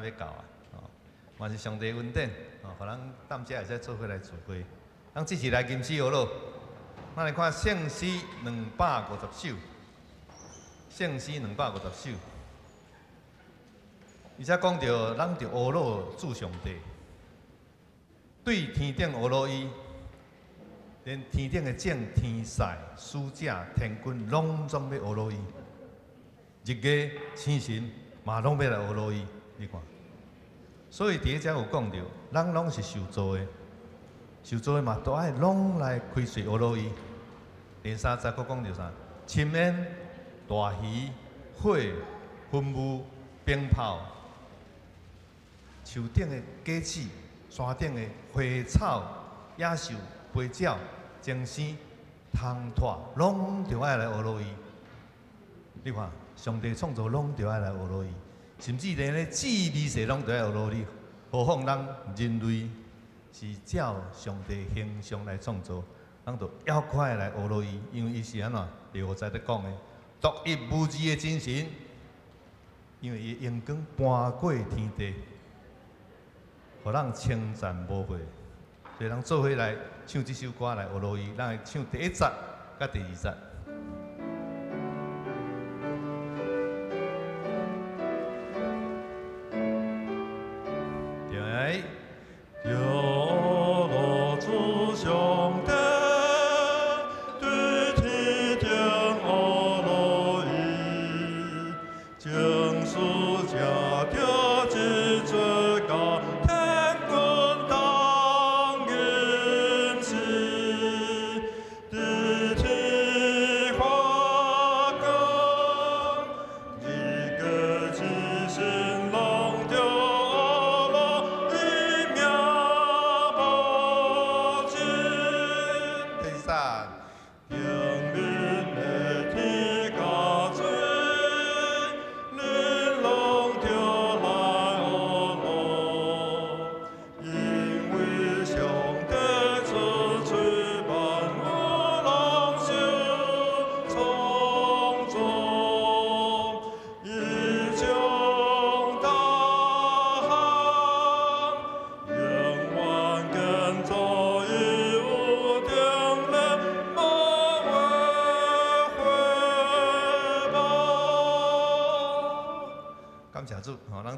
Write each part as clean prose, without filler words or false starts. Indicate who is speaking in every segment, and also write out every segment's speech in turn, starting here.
Speaker 1: 要到啊，嘛是上帝恩典，互咱担遮会使做伙来聚会。咱这次来金丝河咯，咱来看圣诗250首，圣诗250首，而且讲到咱着阿罗主上帝，对天顶阿罗伊，连天顶的正天使、使者、天君，拢总要阿罗伊。日月星辰嘛拢要来阿罗伊，你看。所以伫遮有讲到，咱拢是受造的，受造的嘛都爱拢来开随阿罗伊。第30节佫讲到啥？深烟、大鱼、火、烟雾、冰炮、树顶的果子、山顶的花草、野兽、飞鸟、精星、虫豸，拢着爱来阿罗伊。你看，上帝创造拢着爱来阿罗伊。甚至连咧智微细拢都要努力，何况咱人类是照上帝形象来创造，咱就要快来学落伊，因为伊是安怎？第5节咧讲的，独一无二的精神，因为伊阳光搬过天地，互咱称赞无悔。所以咱做伙来唱这首歌来学落伊，咱来唱第1节甲第2节。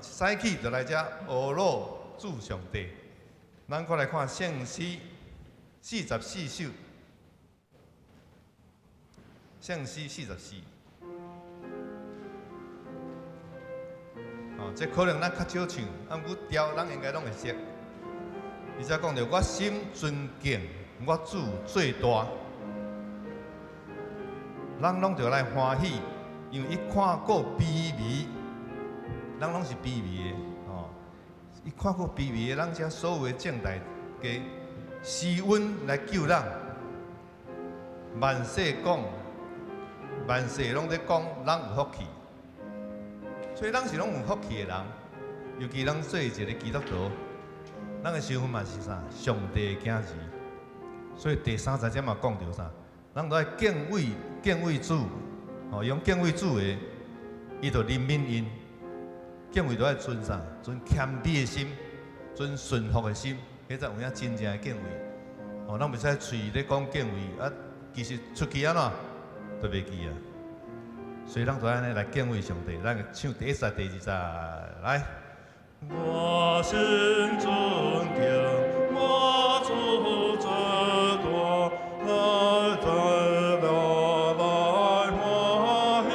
Speaker 1: 早起就来遮阿罗主上帝，咱过来看圣诗44首，圣诗44。这可能咱较少唱，啊，不过调咱应该拢会识。而且讲着我心尊敬我主最大，咱拢着来欢喜，因为伊看过卑微。咱拢是卑微的，伊看过卑微的，咱遮所有的正大家施恩来救咱。万世讲，万世拢在讲，咱有福气。所以咱是拢有福气的人，尤其咱做一个基督徒，咱的身份嘛是啥？上帝的囝儿。所以第30节嘛讲到啥？咱都爱敬畏主，用敬畏主的，伊就怜悯因。敬畏都要尊啥？尊谦卑的心，尊顺服的心，迄才有影真正的敬畏。咱袂使嘴咧讲敬畏，啊，其实出去安怎都袂记啊。所以咱都安尼来敬畏上帝。咱唱第1节、第2节来。我心尊敬我主最大，来在了来欢喜。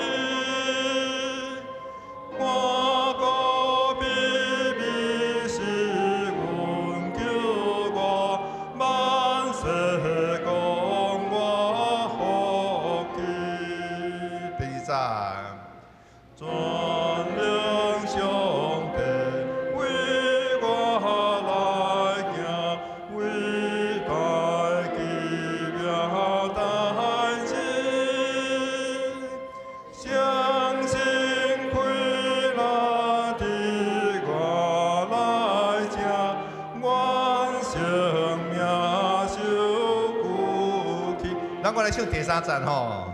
Speaker 1: 咱我来唱第3节吼。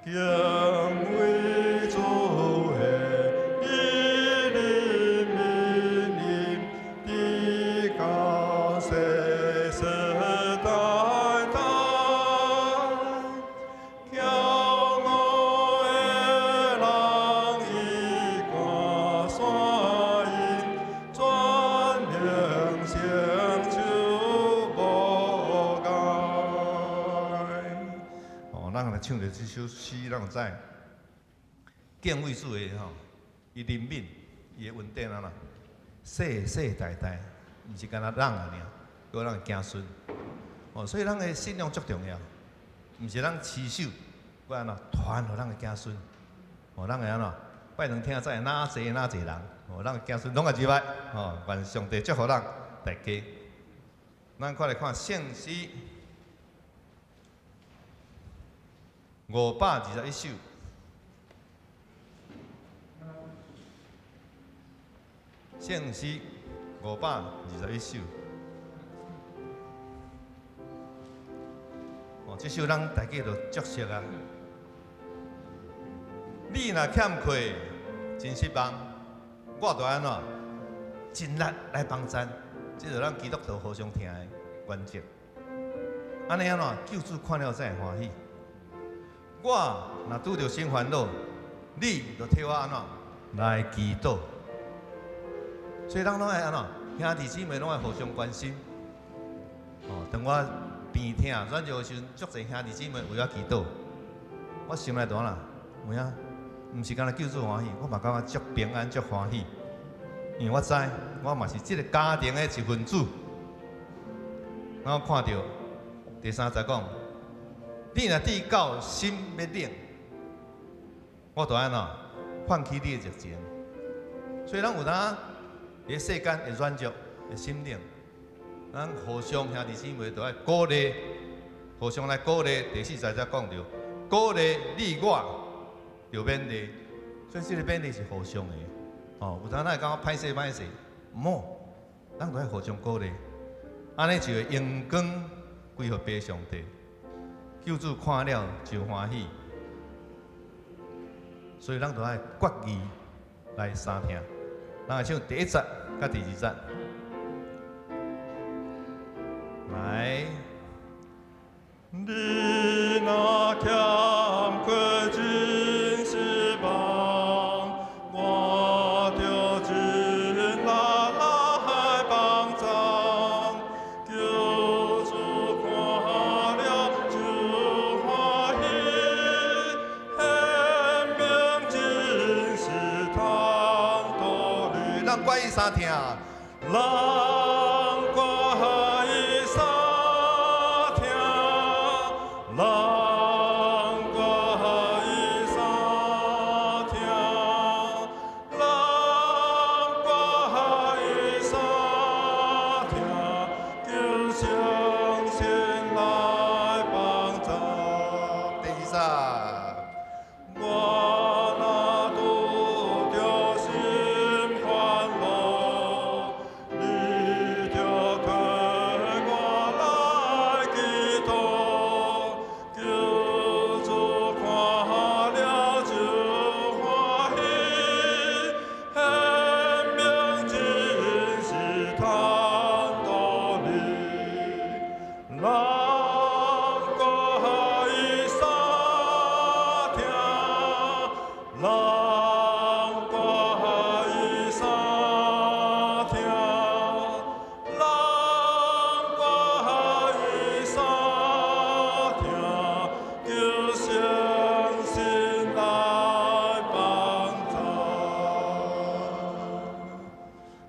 Speaker 1: 敬畏主的伊怜悯。唱着这首诗，咱有知敬畏主的吼，伊灵敏，伊的稳定啊啦，世世代代，毋是干那人啊尔，搁咱的子孙。哦，所以咱的信仰足重要，毋是咱持守，搁安怎传互咱的子孙。哦，咱会安怎拜堂听在哪济人，哦，咱的子孙拢会入来。哦，愿上帝祝福咱大家。咱快来看圣诗521首。圣诗521首。哦，这首咱大家都足熟啊。你若欠缺真失望，我就安怎尽力来帮衬，这是咱基督徒互相听的原则。安尼安怎救主看了才会欢喜。我若拄着新烦恼，你就替我安怎来祈祷。所以咱拢爱安怎兄弟姊妹拢爱互相关心。哦，当我病痛软弱的时阵，足侪兄弟姊妹为我祈祷，我心内就安怎有影。毋是干那救主欢喜，我嘛感觉足平安、足欢喜，因为我知我嘛是这个家庭的一份子。然后看到第3节讲，你若志到心要冷，我就安怎放弃你的热情。所以咱有当伫世间会软弱、会心冷，咱互相兄弟姊妹都爱鼓励，互相来鼓励。第4节才讲到，鼓励你我。有勉励，所以这个勉励是互相的。哦，有当咱会感觉歹势，唔好，咱都要互相鼓励，安尼就会阳光归互俾上帝，救主看了就欢喜。所以咱都爱决意来相听。咱来唱第1节甲第2节，来。你若欠缺真失望，我就尽力来帮衬。救主看了就欢喜，显明真是通道路。咱关于三听，咱关于三。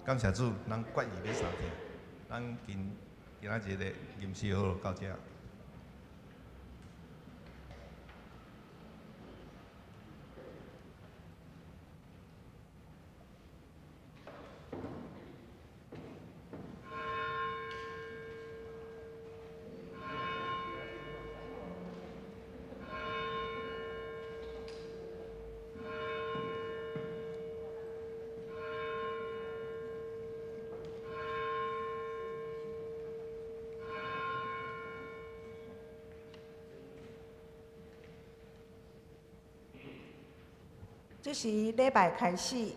Speaker 1: 感谢主，咱决意要相听，咱今仔日的吟诗好到这。
Speaker 2: 这是礼拜开始，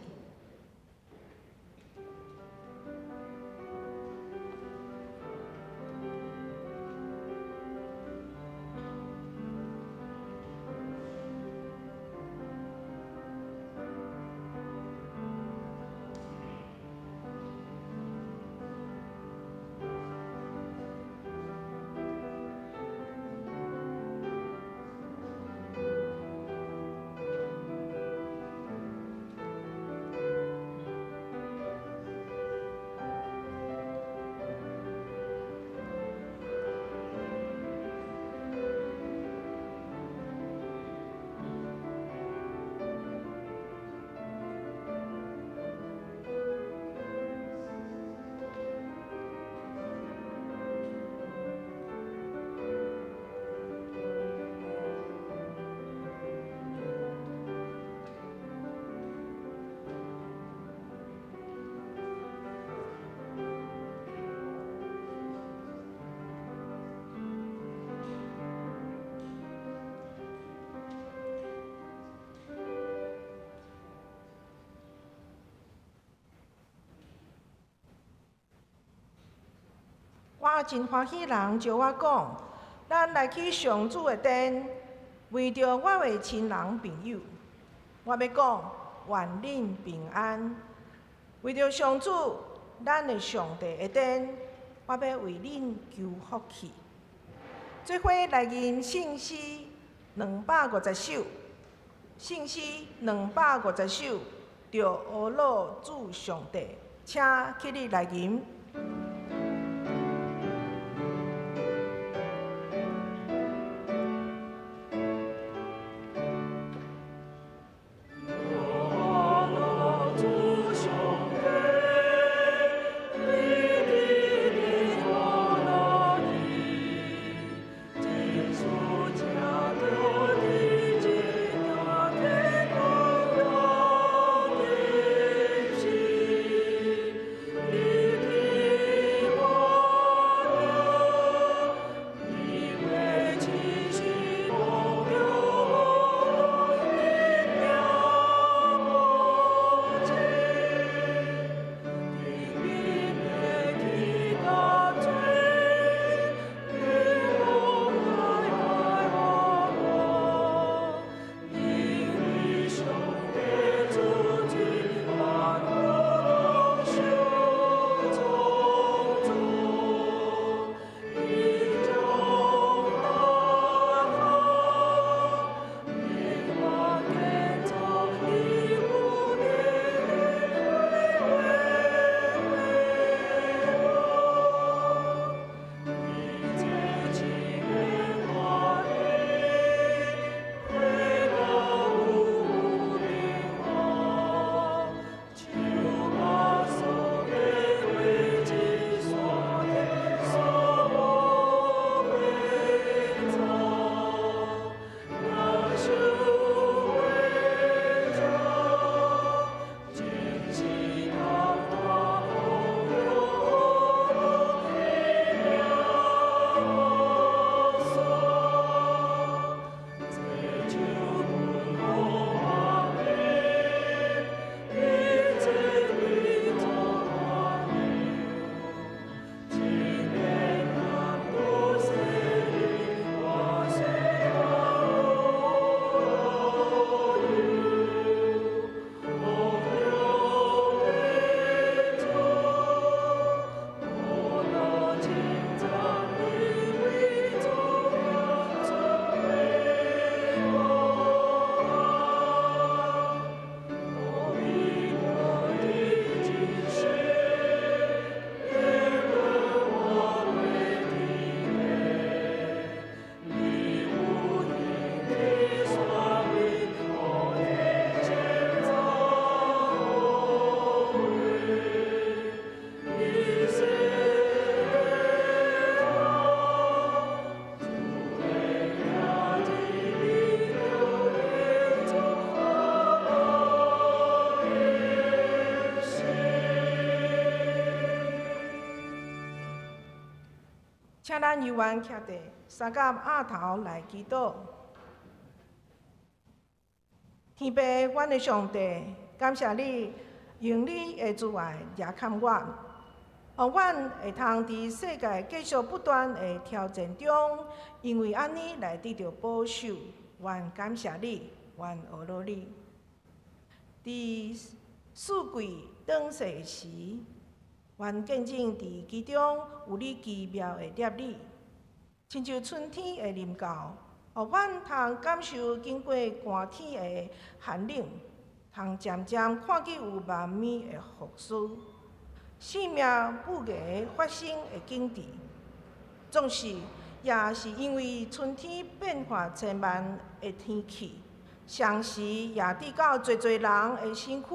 Speaker 2: 我真欢喜人招我讲，咱来去上主的殿，为着我的亲人朋友，我要讲愿恁平安。为着上主，咱的上帝的殿，我要为恁求福气。做伙来吟圣诗250首，圣诗250首，着阿罗主上帝，请起立来吟。请咱犹原徛地，三甲额头来祈祷。天父，阮的上帝，感谢你用你的慈爱抓看我，互阮会通伫世界继续不断的挑战中，因为安尼来得到保守。愿感谢你，愿学罗你。伫四季转世时，愿见证伫其中有你奇妙的摄理，亲像春天的林厚，互阮通感受经过寒天的寒冷，通渐渐看见有万美的复苏，生命不易发生的景致。总是也是因为春天变化千万的天气，常时也致到侪人的身躯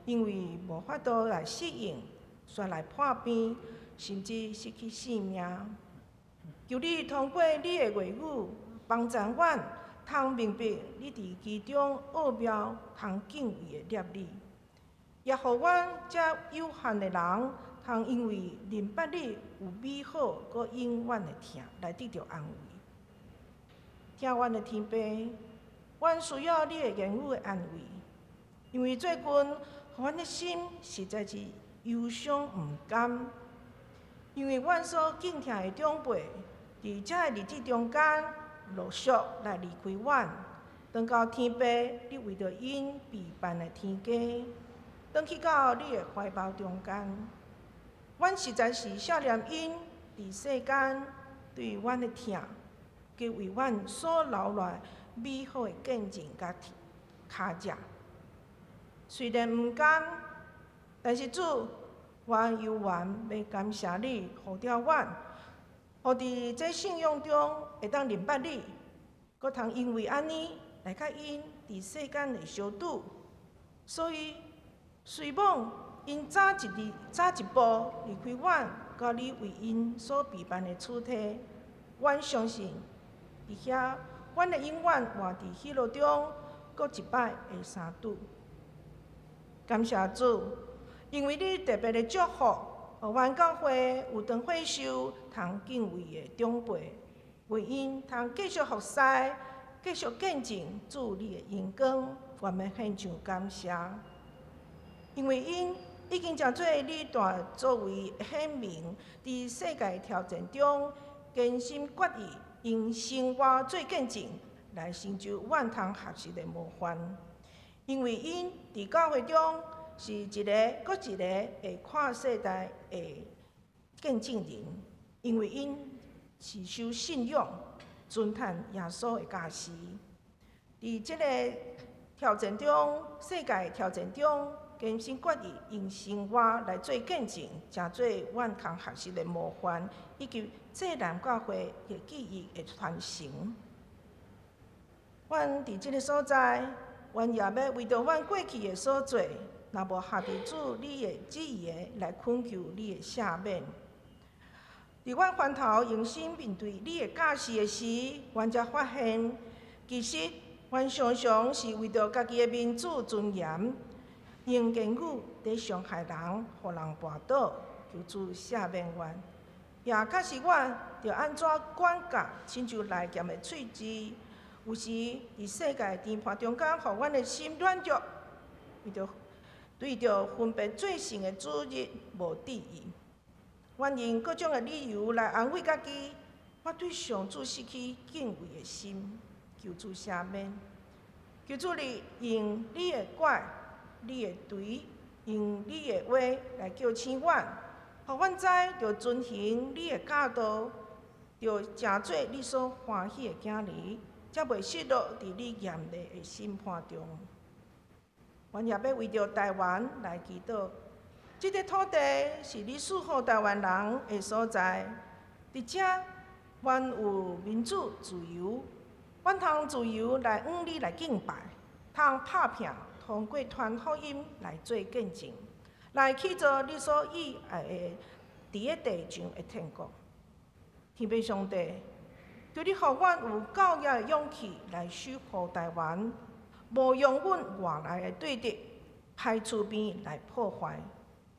Speaker 2: 因为无法度来适应，煞来破病，甚至失去性命。求你通过你的话语帮助阮，通明白你伫其中奥妙、通敬畏的摄理，也互阮这有限的人，通因为明白你有美好佮永远的疼，来得到安慰。听阮的天父，阮需要你的言语的安慰，因为最近阮的心实在是忧伤毋甘。因为阮所敬听的长辈，伫遮个日子中间，陆续来离开阮，转到天父，你为着因备办的天家，转去到你的怀抱中间。阮实在是想念因伫世间对阮的疼，佮为阮所留来美好的见证甲脚迹。虽然毋甘，但是主，阮犹原要感谢你，护着阮，互伫这信仰中会当明白你，阁通因为安尼来甲因伫世间的相拄。所以，虽望因早一步离开阮，到你为因所备办的厝体，阮相信，伫遐，阮的永远活伫喜乐中，阁一摆会相拄。感谢主，因为你特别的祝福，互阮教会有当会受通敬畏的长辈，为因通继续服侍，继续见证主你的恩光，我们献上感谢。因为因已经成做你大作为显明，伫世界挑战中坚心决意，用生活做见证，来成就阮通学习的模范。因为因伫教会中是一个搁一个会看世代的见证人，因为因是受信仰、尊叹耶稣的教示。伫即个挑战中，世界挑战中，坚心决意用生活来做见证，成做阮通学习的模范，以及济南教会的记忆的传承。阮伫即个所在，阮也要为着阮过去的所做，若无合伫主你的旨意的来恳求你的赦免。伫阮翻头用心面对你的教示的时，阮才发现，其实阮常常是为着家己的民主尊严，用言语在伤害人，互人绊倒，求主赦免阮。也确实阮着安怎管教，亲像来咸的喙舌。有时伫世界颠簸中间，互阮的心软弱，对着分别罪行的主日无注意。阮用各种的理由来安慰家己，我对上主失去敬畏的心，求主赦免。求主你用你的拐、你的锤、用你的话来叫醒阮，互阮知着遵行你的教导，着成做你所欢喜的囝儿。才袂失落伫你严厉的审判中。阮也要为着台湾来祈祷，这个土地是你赐予台湾人的所在，伫遮阮有民主自由，阮通自由来向你来敬拜，通拍拼通过传福音来做见证，来去做你所喜爱的伫个地上的天国。天父上帝，求你，互阮有够野的勇气来守护台湾，无用阮外来的对敌、歹厝边来破坏、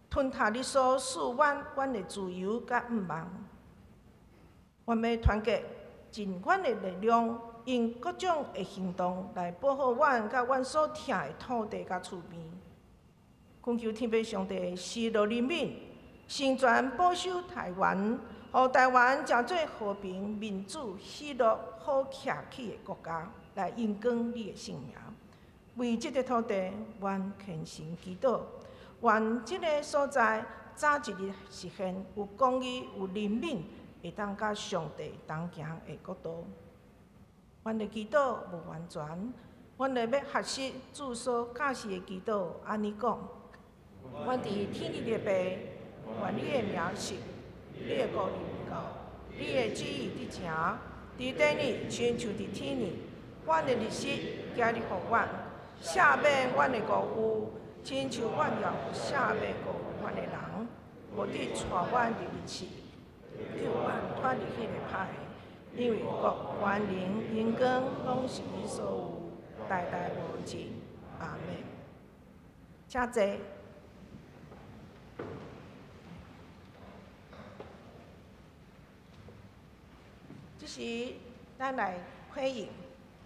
Speaker 2: 吞下你所赐阮的自由甲毋望。阮要团结尽阮的力量，用各种的行动来保护阮甲阮所疼的土地甲厝边。恳求天父上帝赐落人民，成全保守台湾。互台湾成做和平、民主、喜乐、好徛起的国家，来荣光你的圣名。为这个土地，阮虔诚祈祷，愿这个所在早一日实现有公义、有人民，会当甲上帝同行的国度。阮的祈祷无完全，阮会要学习主所教示的祈祷，安尼讲：阮伫天地的爸，愿你的名是。你的国临到，你的旨意伫城，伫地里亲像伫天里。阮的日时，今日互阮，赦免阮的过犯，亲像阮也有赦免过阮的人。无你带阮入日市，救阮脱离迄个歹的，因为国、权、能、荣光，拢是你所有，代代无尽。阿门。请坐。这时，咱来回应，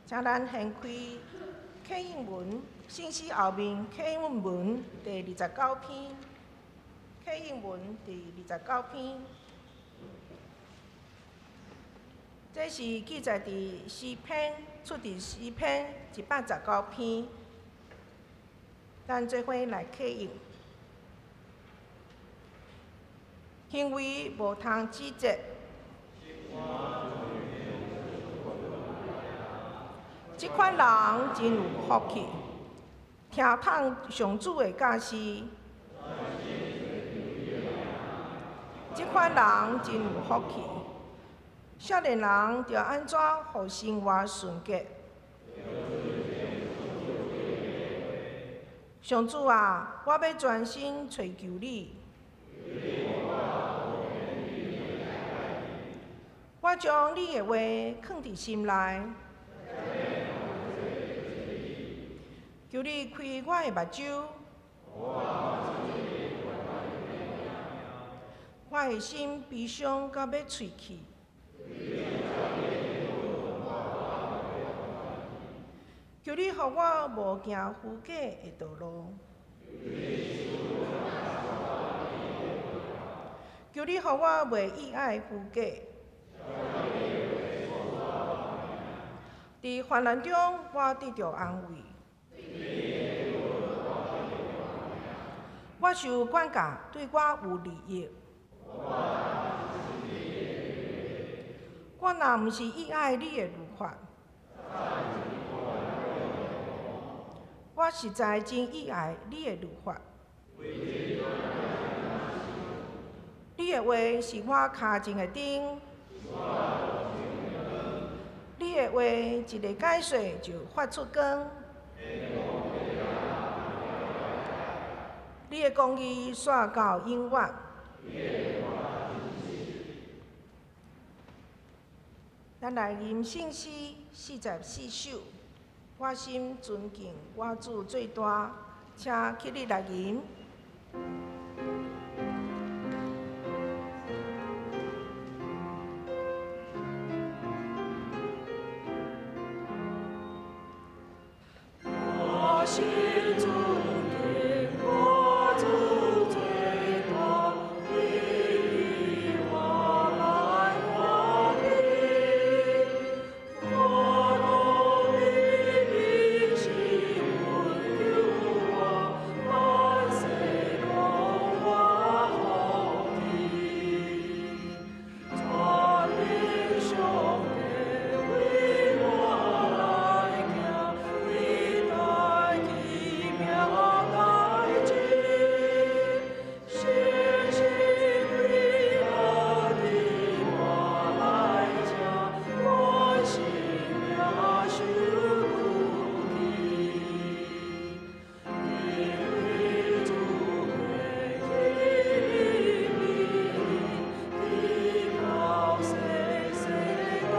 Speaker 2: 请咱掀开启应文信息后面启应文第29篇，启应文第29篇。这是记载伫诗篇，出伫诗篇119篇，咱做伙来客用。行为无通指责，即款人真有福气，听从上主的教示。即款人真有福气。少年人着安怎互生活顺捷？上主啊，我要专心寻求你。我将你的话藏伫心内，求你开我的目睭，我的心悲伤到要喙齿。求你予我无行虚假的道路，求你予我袂意爱虚假。伫患难中，我得到安慰。我受管教，对我有利益。我若毋是意爱你的律法，我实在真意爱你的律法。你的话是我脚前的灯，你的话一个解说就发出光。你的公义线到永远。咱来吟圣诗44首，我心尊敬我主最大，请起立来吟。我心尊敬我主最大，你以我来活力，我努力的心温柔我，万世光我福气，全力上帝为我来行，伟大奇妙大志，谢谢伟大的我来吃，我心也受苦气，因为主会给你的高世世代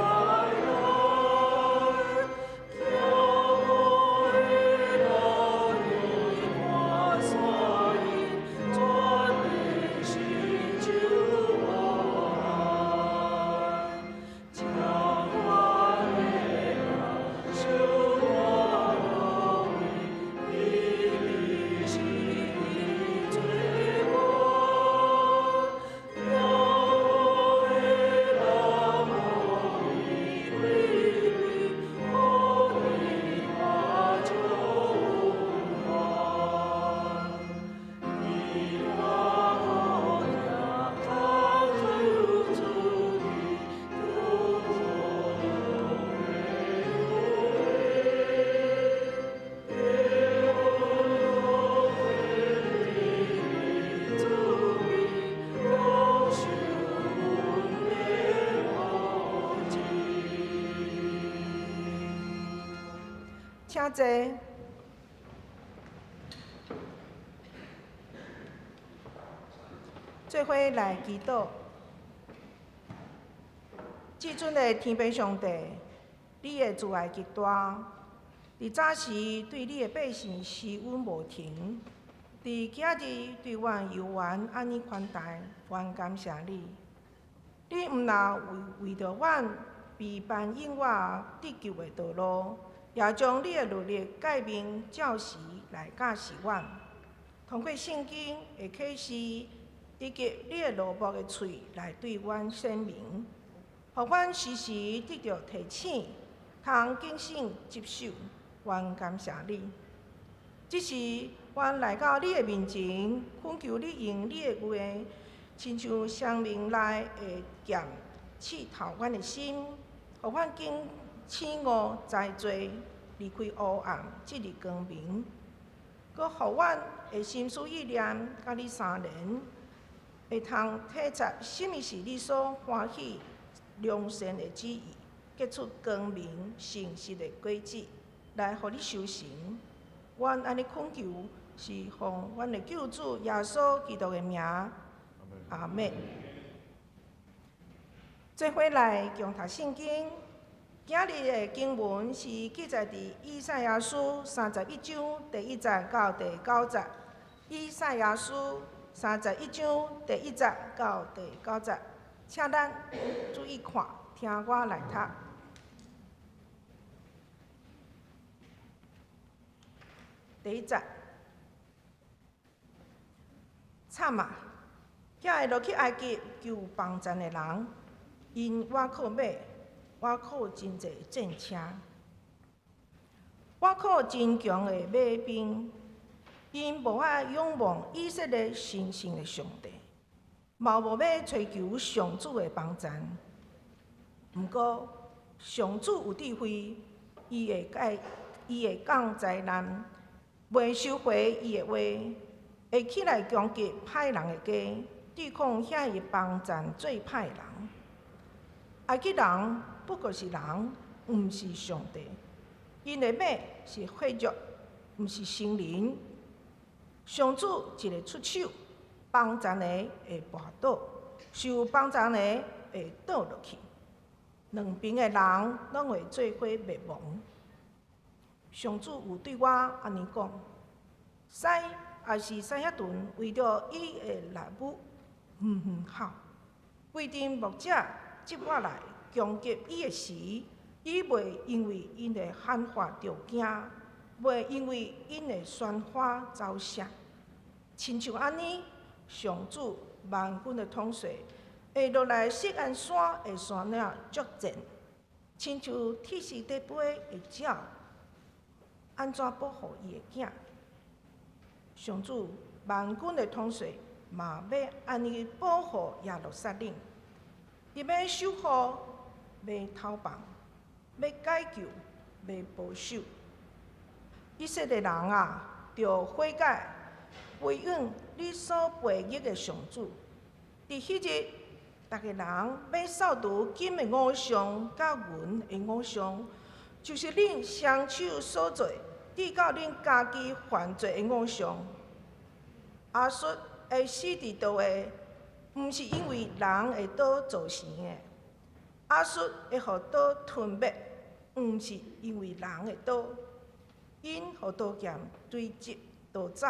Speaker 2: 来，叫我的老女我所应，全力寻求我爱，将我的爱受我荣誉，你的心意最高，让我的老母以归你，我的花就完，你我好家康如主的都请坐。做伙来祈祷。至尊的天父上帝，你的慈爱极大，伫早时对你的百姓施恩无停，伫今日对阮犹原安尼款待，阮感谢你。你毋但为着阮被扮引我得救的道路，也将你的律例诫命教示来教示阮。通过圣经的启示，以及你的罗幕的嘴来对阮声明，互阮时时得到提醒，通警醒接受。阮感谢你。即时，阮来到你的面前，恳求你用你的话，亲像生命内的剑，刺透阮的心，互阮经醒悟在做，离开黑暗，进入光明。佮互阮的心思意念，甲你相连，会通体察什么是你所欢喜良善的旨意，结出光明诚实的果子，来互你修行。阮安尼恳求，是奉阮的救主耶稣基督的名，阿门。做伙来共读圣经。今日的经文是记载伫以赛亚书31章第1节到第9节。以赛亚书31章第1节到第9节，请咱注意看，听我来读。第1节，惨啊！遐会落去埃及救帮战的人，因我靠马，我靠真济战车，我靠真强的马兵，因无法仰望以色列神圣的上帝，嘛无要追求上主的帮战。毋过，上主有智慧，伊会降灾难。袂收回伊的话，会起来攻击歹人的家，对抗遐个帮战做歹人。埃及人不过是人，毋是上帝。因的马是血肉，毋是生灵。上主一个出手，帮战的会跋倒，受帮战的会倒落去，两边的人拢会做伙灭亡。上主有对我安尼讲：使也是使遐顿，为着伊的内母哭，规定牧者接我来攻击伊的时，伊袂因为因的喊话着惊，袂因为因的喧哗走闪。亲像安尼，上主万军的统帅会落来锡安山的山岭作战，亲像铁丝底杯的鸟。安怎保护伊的囝？上主万军的统帅嘛要安尼保护耶路撒冷，伊要守护，要偷放，要解救，要保守。以色列人啊，着悔改，归允你所培育的上主。伫迄日，逐个人要扫除金的偶像，甲银的偶像。就是恁双手所做，抵到恁家己犯罪的偶像。亚述会死伫倒的，毋是因为人会倒造成的；亚述会互倒吞灭，毋是因为人会倒。因互刀剑追击逃走，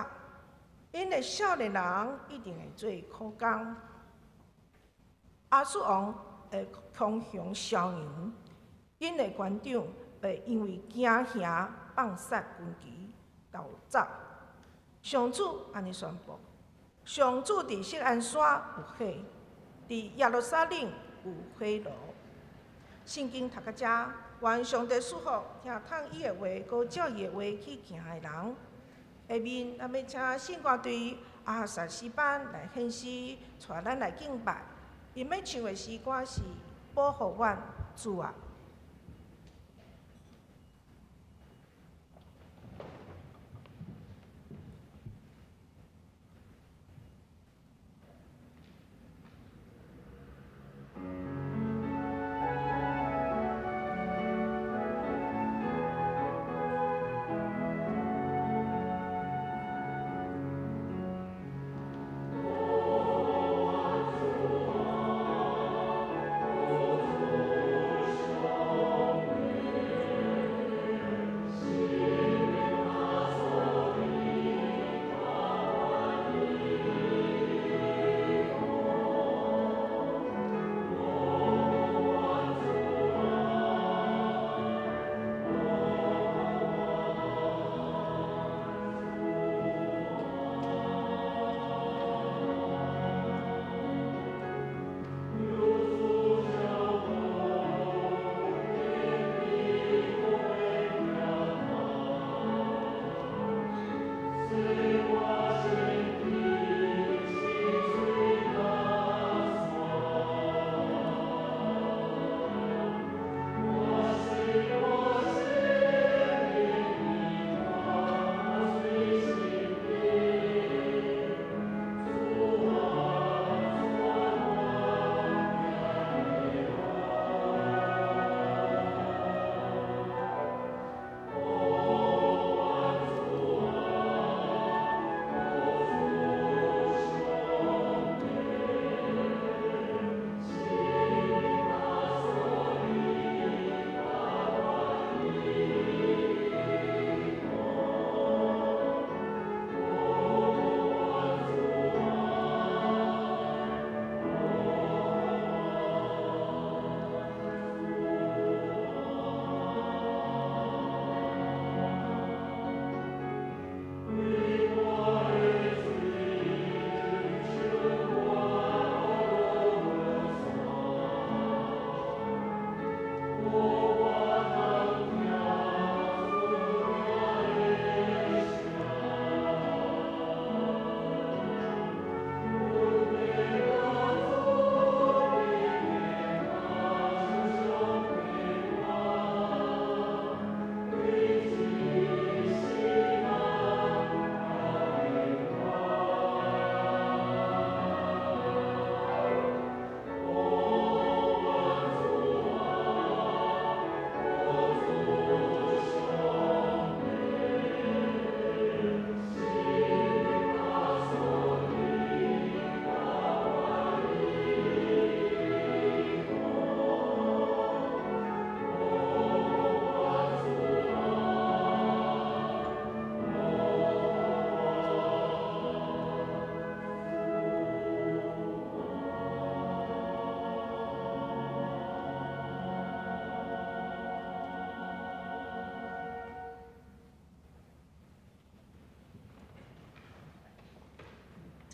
Speaker 2: 因的少年人一定会做苦工。亚述王会恐吓少年，因的官长会因为惊吓放杀军旗逃走。上主安尼宣布：上主伫锡安山有火，伫耶路撒冷有火炉。圣经读到这，愿上帝赐福听通伊的话，搁照伊的话去行的人。下面咱要请圣歌队阿哈萨诗班来献诗，带咱来敬拜。因要唱的诗歌是保护阮主啊。
Speaker 3: 我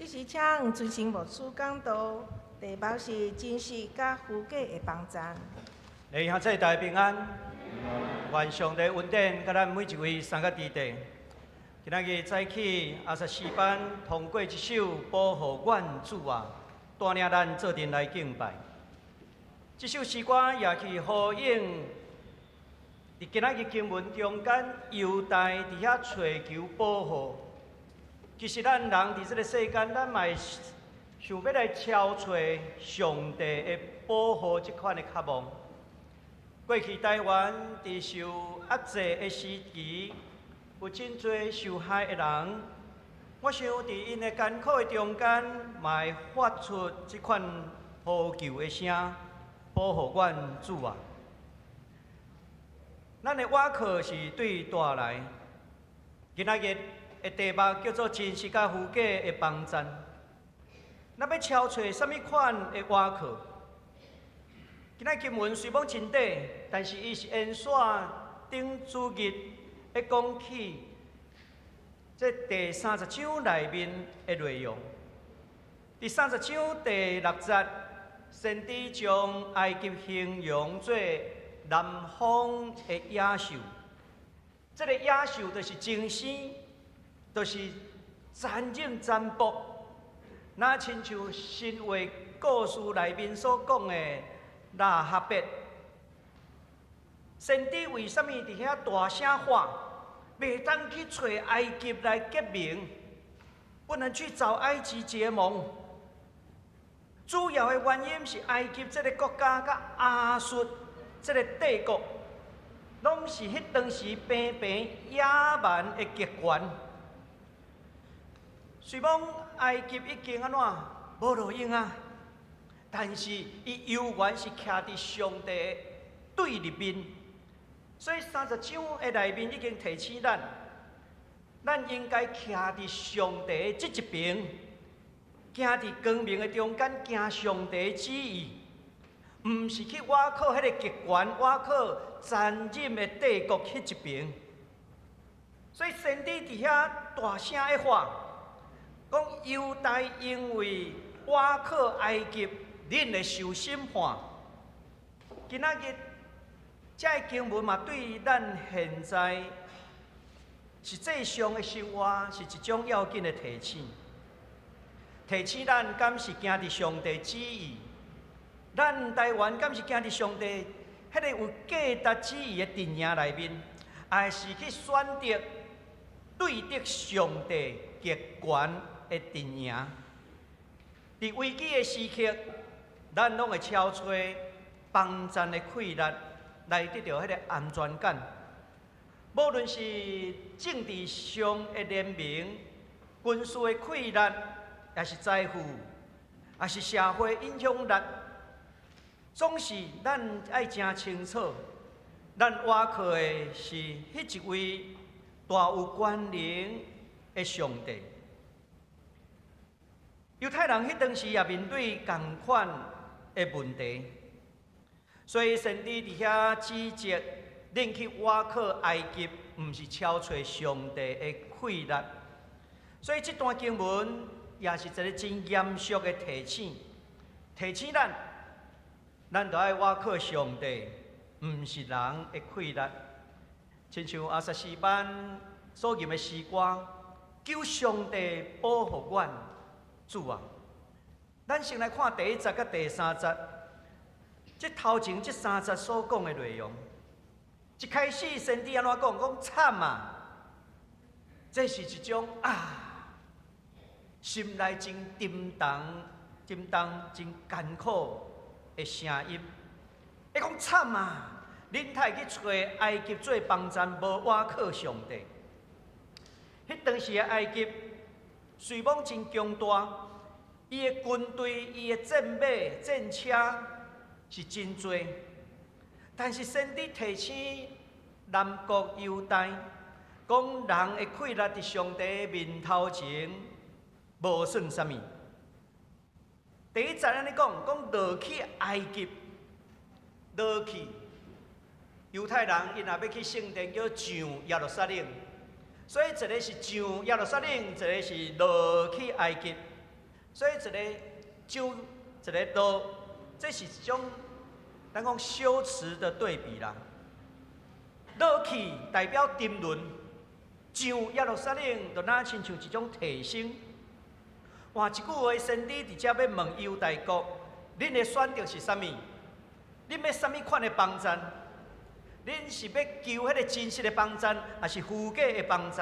Speaker 2: 这是请尊神牧师讲道，题目是真实甲虚假的帮赞。
Speaker 3: 弟兄姊大家平安，愿上帝恩典甲咱每一位三个弟弟。今仔日早起24班通过一首保护阮主啊，带领咱做阵来敬拜。这首诗歌也去呼应伫今仔日经文中间，犹大伫遐寻求保护。其实咱人伫这个世间，咱嘛想要来超找上帝的保护这款的渴望。过去台湾伫受压制的时期，有真侪受害的人。我想伫因的艰苦的中间，嘛会发出这款呼救的声，保护阮主啊！咱的瓦课是对大来，今仔日的题目叫做真实甲虚假的帮赞。咱要超找什么款的瓦课？今仔经文虽讲真短，但是伊是沿线顶主日要讲起这第30章内面的内容。第30章第6节，先知将埃及形容做南方的野兽。这个野兽就是精生，就是残忍残暴，那亲像神话故事内面所讲的。拉哈伯，先知为什么伫遐大声喊，袂当去找埃及来结盟，不能去找埃及结盟？主要的原因是埃及这个国家甲亚述这个帝国，拢是迄当时平平野蛮的极权。虽讲埃及已经安怎无路用啊？但是，伊犹原是徛伫上帝对立面，所以30章的内面已经提醒咱应该徛伫上帝这一边，行伫光明的中间，行上帝旨意，毋是去倚靠迄个极权、倚靠残忍的帝国迄一边。所以先知伫遐大声的喊，讲犹大因为倚靠埃及。恁会受审判。今仔日，这个经文嘛，对咱现在实际上的生活是一种要紧的提醒。提醒咱敢是行伫上帝旨意，咱台湾敢是行伫上帝迄个有价值旨意的阵营内面，还是去选择对得上帝极权的阵营？伫危机的时刻。咱拢会超找帮赞的快乐，来得到迄个安全感。无论是政治上的联名、军事的快乐，也是财富，也是社会影响力，总是咱爱真清楚，咱倚靠的是迄一位大有权能的上帝。犹太人迄当时也面对同款的问题，所以先知伫遐指责恁去倚靠埃及，毋是超找上帝的快乐。所以这段经文也是一个真严肃的提醒，提醒咱就要倚靠上帝，毋是人的快乐。亲像24班所吟的诗歌，求上帝保护阮，主啊！咱先来看第1节甲第3节，这头前这3节所讲的内容。一开始先知安怎讲？讲惨啊！这是一种心内真沉重、真艰苦的声音。伊讲惨啊！恁太去找埃及做帮赞，无倚靠上帝。迄当时的埃及虽讲真强大。伊的军队、伊的战马、战车是真多，但是先知提醒南国犹大，讲人的快乐伫上帝面头前无算啥物。第1节安尼讲落去埃及，落去犹太人因若要去圣殿叫上耶路撒冷，所以一个是上耶路撒冷，一个是落去埃及。所以一个酒，一个刀，这是一种咱讲修辞的对比啦。落去代表沉沦，上耶路撒冷就若亲像一种提升。换一句话，先知直接要问犹大国：恁的选择是啥物？恁要啥物款的帮助？恁是要求迄个真实的帮助，还是虚假的帮助？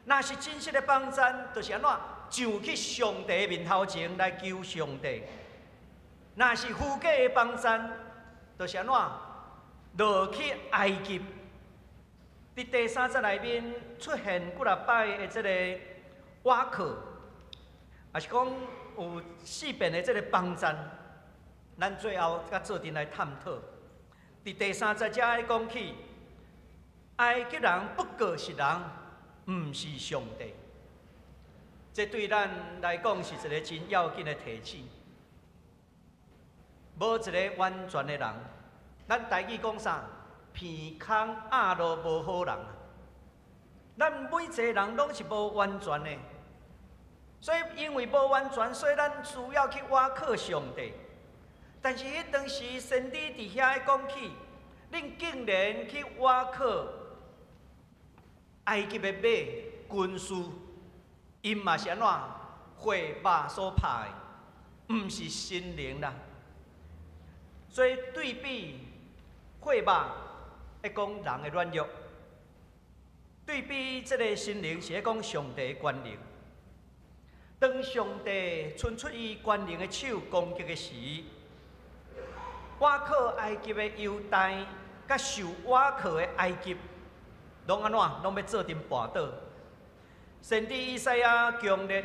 Speaker 3: 若是真实的帮助，就是安怎上去上帝的面头前来求上帝；若是虚假的帮助，就是安怎落去埃及。伫第3节内面出现几啊摆的这个瓦克，也是讲有4遍的这个帮助，咱最后甲做阵来探讨。伫第3节才爱讲起，埃及人不过是人，毋是上帝。这对咱来讲是一个真要紧的提醒。无一个完全的人，咱台语讲啥？鼻空压路无好人。咱每一个人拢是无完全的，所以因为无完全，所以咱需要去挖靠上帝。但是迄当时先知伫遐讲起，恁竟然去挖靠埃及的马军事，因嘛是安怎火把所拍的，毋是心灵啦。所以对比火把，会讲人的软弱；对比这个心灵，是会讲上帝的权能。当上帝伸出伊权能的手攻击的时，瓦靠埃及的犹大，甲受瓦靠的埃及，拢安怎？拢要做阵跋倒。先知以赛亚强烈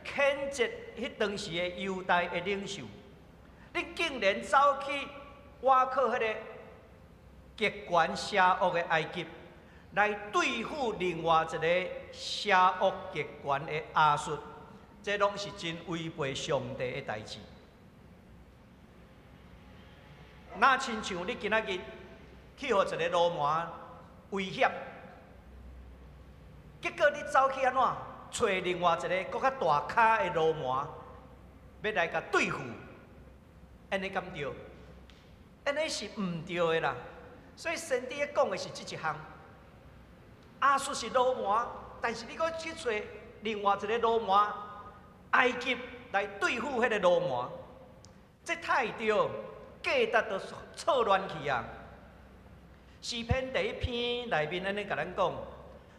Speaker 3: 谴责迄当时的犹大的领袖，你竟然走去瓦靠迄个极权邪恶的埃及，来对付另外一个邪恶极权的亚述，这拢是真违背上帝的代志。那亲像你今仔日去互一个罗马威胁，结果你走去安怎找另外一个更较大咖的罗马，要来甲对付，安尼敢对？安尼是毋对的啦。所以先知讲的是这一项。亚述是罗马，但是你搁去找另外一个罗马埃及来对付迄个罗马，这太对，价值都错乱去啊！诗篇第1篇内面安尼甲咱讲，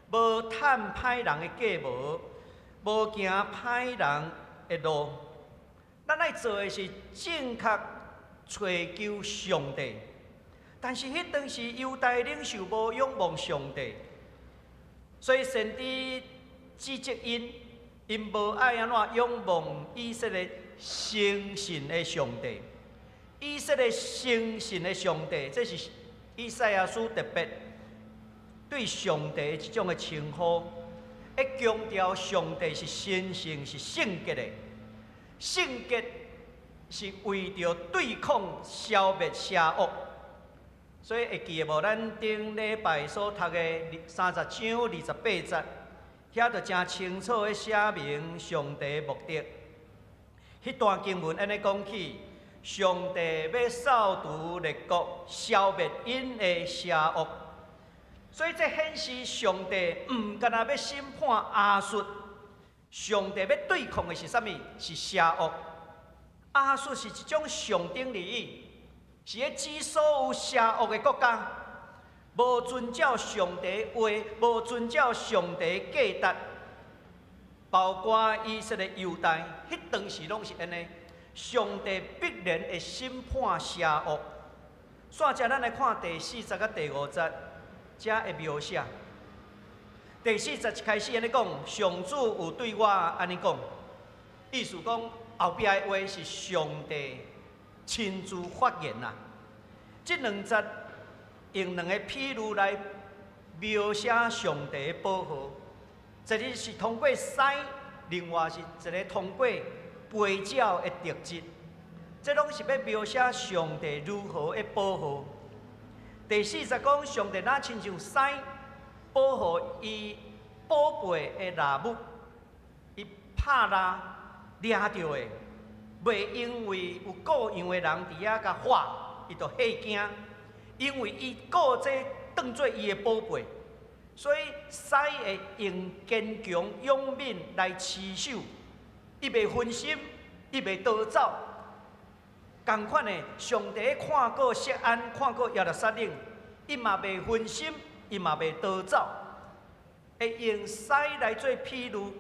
Speaker 3: 无探歹人的计谋，无行歹人的路。咱爱做的是正确找求上帝，但是迄当时犹大领袖无仰望上帝，所以先知指责因无爱安怎仰望以色列诚信的上帝。以色列诚信的上帝，这是以赛亚书特别对上帝的一种的称呼，要强调上帝是神圣、是圣洁的。圣洁是为着对抗、消灭邪恶。所以会记得无？咱顶礼拜所读的30章28节，遐就真清楚的写明上帝的目的。迄段经文安尼讲起。上帝要扫除列国，消灭因的邪恶，所以这显示上帝唔干那要审判亚述，上帝要对抗的是啥物？是邪恶。亚述是一种象征利益，是咧指所有邪恶的国家，无遵照上帝的话，无遵照上帝的价值，包括以色列犹大，迄当时拢是安尼。上帝必然会审判邪恶。煞遮咱来看第4节甲第5节，遮会描写。第4节一开始安尼讲，上主有对我安尼讲，意思讲后壁的话是上帝亲自发言啦。这2节用2个譬喻来描写上帝的保护，一个是通过狮，另外是一个通过飞鸟的特质，这拢是要描写上帝如何的保护。第4节讲，上帝若亲像狮，保护伊宝贝的拿物，伊拍拉抓到的，袂因为有各样的人伫遐甲画，伊就吓惊，因为伊顾这当做伊的宝贝，所以狮会用坚强勇猛来持守，伊袂分心，伊袂逃走。同款的，上帝看过锡安，看过耶路撒冷，伊嘛袂分心，伊嘛袂逃走，会用狮来做譬喻。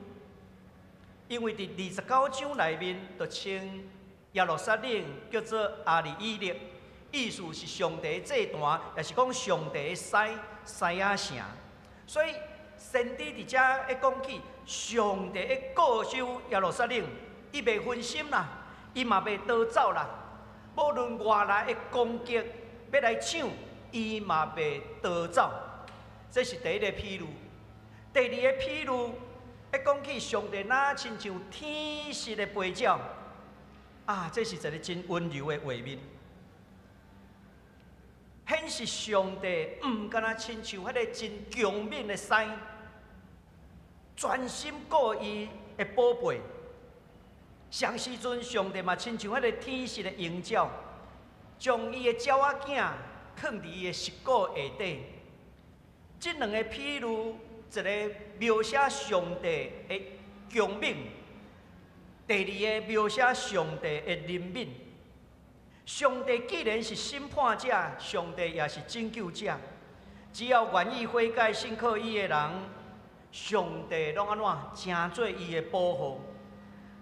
Speaker 3: 因为伫29章内面，就称耶路撒冷叫做阿里伊勒，意思是上帝祭坛，也是讲上帝的狮仔城。所以先知伫遮会讲起上帝会固守耶路撒冷，伊袂分心啦，伊嘛袂逃走啦。无论外来的攻击要来抢，伊嘛袂逃走。这是第一个譬喻。第二个譬喻。会讲起上帝哪亲像天使的飞鸟啊，这是一个真温柔的画面，显示上帝唔敢若亲像迄个真强猛的狮，专心顾伊的宝贝。上时阵，上帝嘛亲像迄个天使的鹰鸟，将伊的鸟仔囝放伫伊的膝骨下底。这两个譬喻。一个描写上帝的强猛，第二个描写上帝的怜悯。上帝既然是审判者，上帝也是拯救者。只要愿意悔改、信靠伊的人，上帝拢安怎成做伊的保护。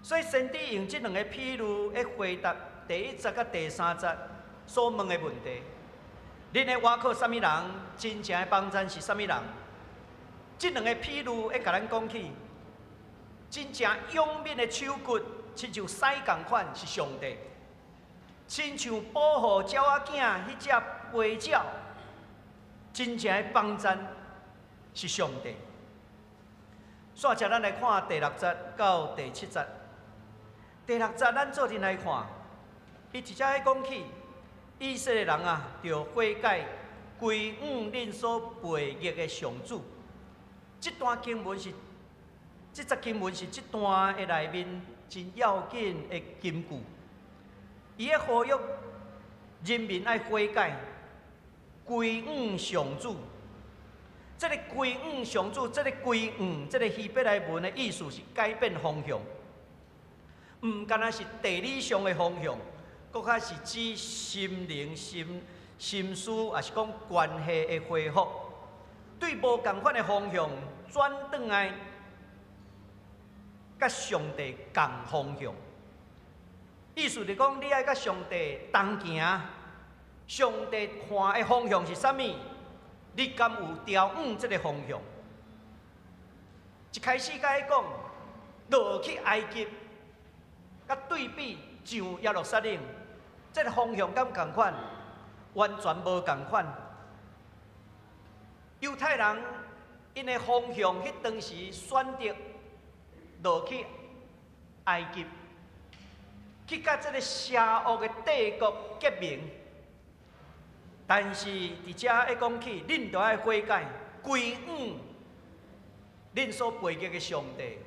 Speaker 3: 所以先知用这两个譬喻来回答第1节甲第3节所问的问题：恁的外口什么人？真正的帮赞是什么人？这两个譬喻会甲咱讲起，真正勇猛的手骨，亲像狮共款是上帝；亲像保护鸟仔囝迄只飞鸟，真正的帮赞是上帝。煞接咱来看第6节到第7节。第6节咱做阵来看，伊直接讲起以色列人啊，着悔改，归向恁所背逆的上主。这段经文是，这节经文是这段的内面真要紧的金句。伊的呼吁人民爱悔改，归向上主。这个归向上主，这个归向，这个希伯来文的意思是改变方向，唔单单是地理上的方向，搁较是指心灵、心思，也是讲关系的恢复。对无共款的方向转转来，甲上帝共方向。意思是讲，你爱甲上帝同行，上帝看的方向是啥物？你敢有调往这个方向？一开始甲伊讲，落去埃及，甲对比上耶路撒冷，这个方向敢共款？完全无共款。犹太人因的方向，迄当时选择落去埃及，去甲这个邪恶的帝国结盟。但是伫遮会讲起，恁着爱悔改，归向恁所背逆的上帝。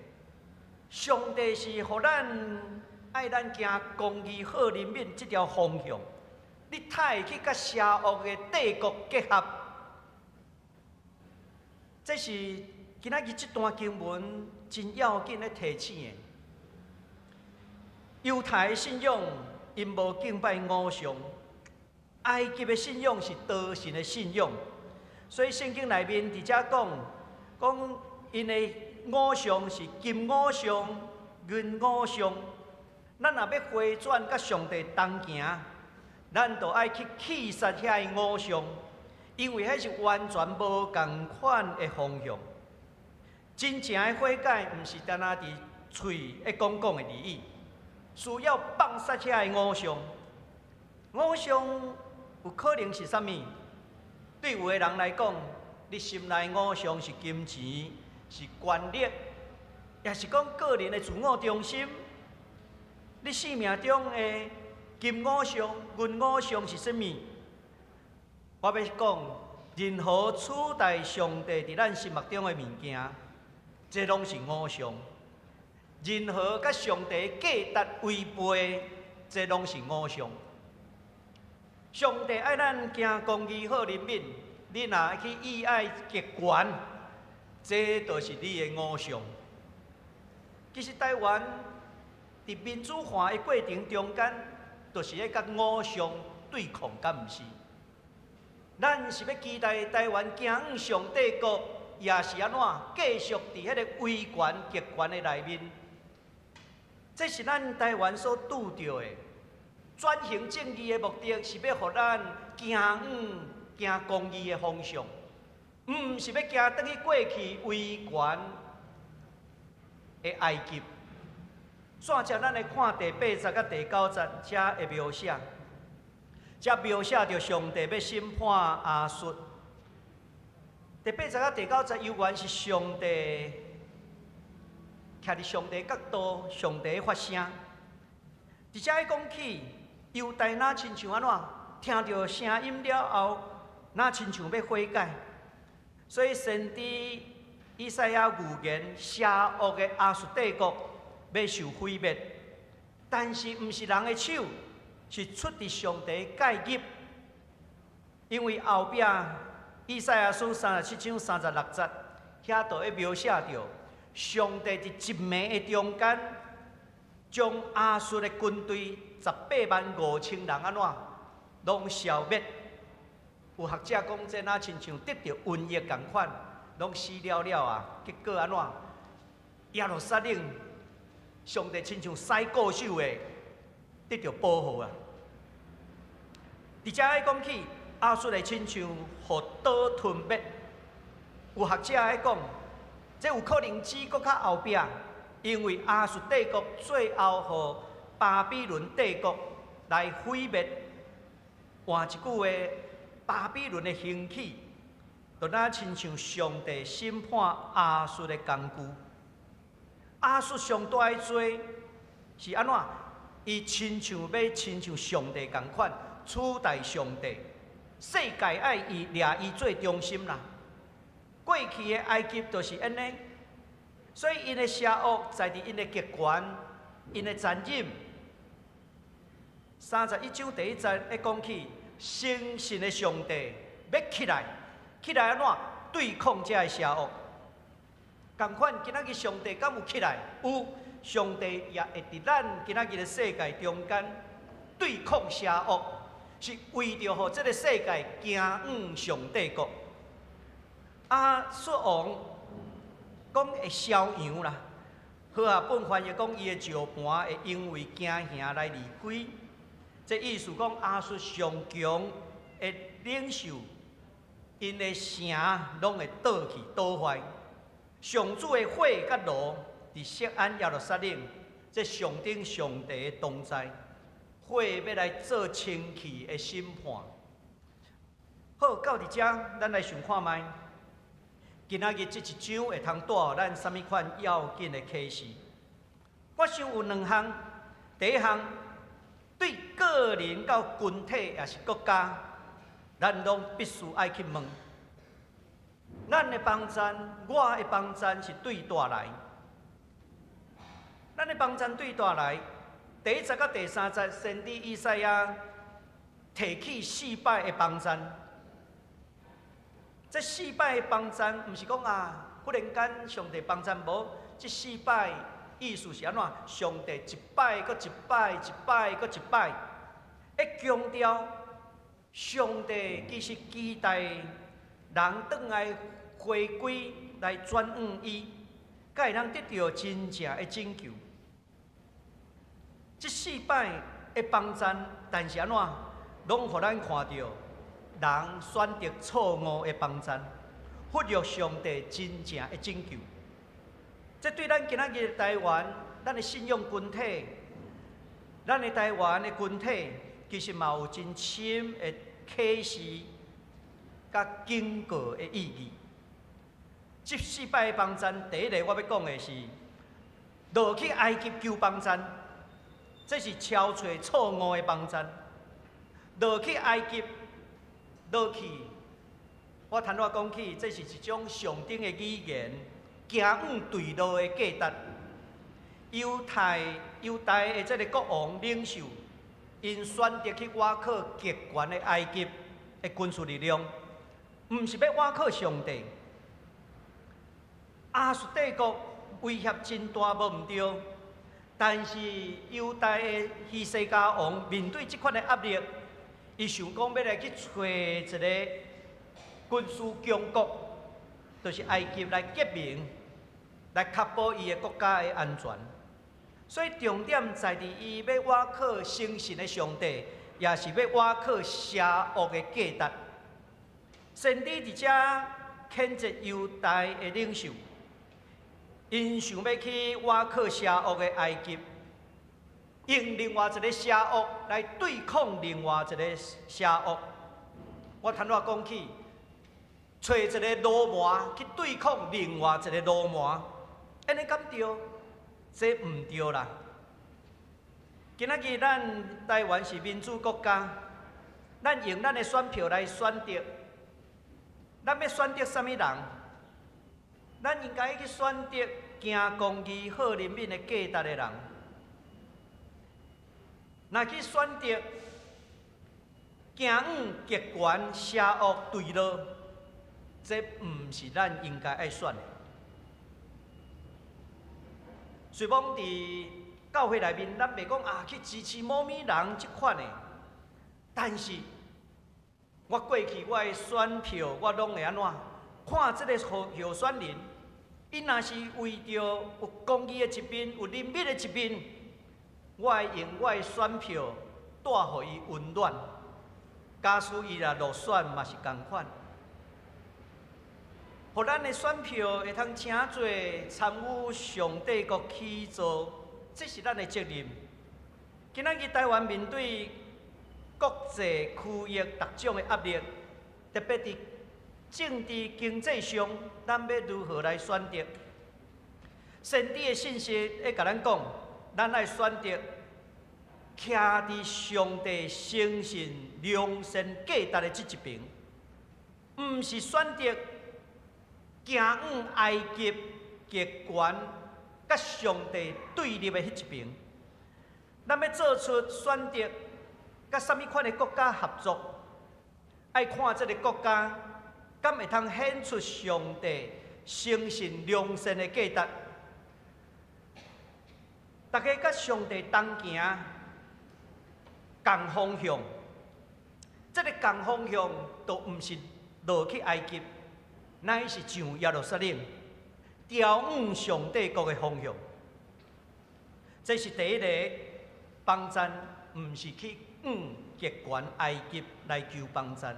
Speaker 3: 上帝是互咱爱咱行公义、好人民这条方向，你太去甲邪恶的帝国结合。这是今仔日这段经文真要紧的提醒的。犹太的信仰因无敬拜偶像，埃及的信仰是多神的信仰，所以圣经内面伫遮讲因的偶像是金偶像、银偶像。咱若要回转甲上帝同行，咱就爱去弃杀遐个偶像。因为迄是完全无共款的方向，真正的悔改，毋是单单伫嘴会讲的而已，需要放杀遐个偶像。偶像有可能是啥物？对有的人来讲，你心内偶像是金钱，是权力，也是讲个人的自我中心。你生命中的金偶像、银偶像是啥物？我要讲，任何取代上帝伫咱心目中的物件，这拢是偶像。任何甲上帝价值违背，这拢是偶像。上帝爱咱行公义好人民，你若爱去意爱极权，这就是你的偶像。其实台湾伫民主化的过程中间，就是咧甲偶像对抗，敢毋是？咱是要期待台湾行向上帝国，也是安怎继续伫迄个威权极权的内面？这是咱台湾所拄着的。转型正义的目的是要互咱行公义的方向，毋是要行转去过去威权的埃及。线接咱来看第80甲第90节的描写，则描写着上帝要审判亚述。第80甲第90有关是上帝徛伫上帝角度，上帝发声。伫遮伊讲起。犹大哪亲像安怎？听到声音了后，哪亲像要悔改？所以先知以赛亚预言邪恶的亚述帝国要受毁灭，但是毋是人的手，是出自上帝介入。因为后壁以赛亚书37章36节，遐就会描写着上帝伫一暝的中间，将亚述的军队。185000人安怎，拢消灭。有学者讲，这哪亲像得到瘟疫共款，拢死了了啊！结果安怎？耶路撒冷，上帝亲像狮固守的，得到保护啊！伫遮爱讲起，亚述的亲像互岛吞灭。有学者爱讲，这有可能指搁较后壁，因为亚述帝国最后互巴比伦帝国来毁灭。换一句话，巴比伦的兴起，就那亲像上帝审判亚述的工具。亚述上大的罪是安怎？伊亲像上帝共款，取代上帝。世界爱伊掠伊做中心啦。过去的埃及就是安尼，所以因的邪恶在伫因的极权、因的残忍。31章第1节会讲起，诚信的上帝要起来安怎对抗这个邪恶？同款，今仔日上帝敢有起来？有，上帝也会伫咱今仔日的世界中间对抗邪恶，是为着互这个世界行向上帝国。亚述王讲会烧羊啦，好啊，本翻译讲伊的石盘会因为惊吓来离开。这意思讲亚述上强的领袖，因的城拢会倒去倒坏。上主的火甲炉伫锡安耶路撒冷，这象征上帝的同在。火要来做清气的审判。好，到伫遮，咱来想看卖，今仔日这一章会通带予咱什么款要紧的启示？我想有2项，第一项。对个人到群体也是国家，咱拢必须爱去问。咱的帮赞，我的帮赞是对大来。咱的帮赞对大来，第1节到第3节，先知以赛亚提起4摆的帮赞。这4摆的帮赞，毋是讲忽然间上帝帮赞无，这4摆。意思是安怎？上帝一摆搁一摆，一摆搁一摆，会强调上帝其实期待人转来回归来转向伊，才会通得到真正的拯救。这4摆的帮赞，但是安怎？拢互咱看到人选择错误的帮赞，忽略上帝真正的拯救。这对咱今仔日的台湾，咱的信仰群体，咱的台湾的群体，其实嘛有真深的启示，甲警告的意义。这4摆的帮赞，第一个我要讲的是，落去埃及求帮赞，这是超找错误的帮赞。落去埃及，落去，我坦白讲起，这是一种上等的语言。行对路的价值，犹太的这个国王领袖，因选择去瓦克极权的埃及的军事力量，毋是要瓦克上帝。亚述帝国威胁真大，无毋对。但是犹太的希西家王面对这款的压力，伊想讲要来去找一个军事强国，就是埃及来结盟，来确保伊的国家的安全。所以重点在于伊要瓦靠诚信的上帝，也是要瓦靠邪恶的价值。先知伫遮谴责犹太的领袖。因想要去瓦靠邪恶的埃及，用另外一个邪恶来对抗另外一个邪恶。我坦白讲起，找一个罗马去对抗另外一个罗马，安尼敢对？这毋对啦。今仔日咱台湾是民主国家，咱用咱的选票来选择，咱要选择什么人？咱应该去选择行公义、好人民的价值的人。若去选择行极权、邪恶对路，这毋是咱应该爱选的。虽讲伫教会内面，咱袂讲去支持某物人即款的，但是我过去我的选票，我拢会安怎？看这个候选人，伊若是为着有公义的一边，有人民的一边，我会用我的选票带互伊温暖。假使伊若落选，嘛是同款。互咱的选票会通请做参与上帝国起造，这是咱的责任。今仔日台湾面对国际区域各种的压力，特别伫政治经济上，咱要如何来选择？先知的信息会甲咱讲，咱爱选择徛伫上帝诚信、良善、价值的这一边，毋是选择行往埃及极权甲上帝对立的迄一边。咱要做出选择，甲什么款的国家合作？爱看这个国家。敢会通显出上帝诚信良善的价值？大家甲上帝同行，共方向。这个共方向，都毋是落去埃及，乃是上耶路撒冷，调往上帝国的方向。这是第一个帮赞，毋是去往极权埃及来求帮赞。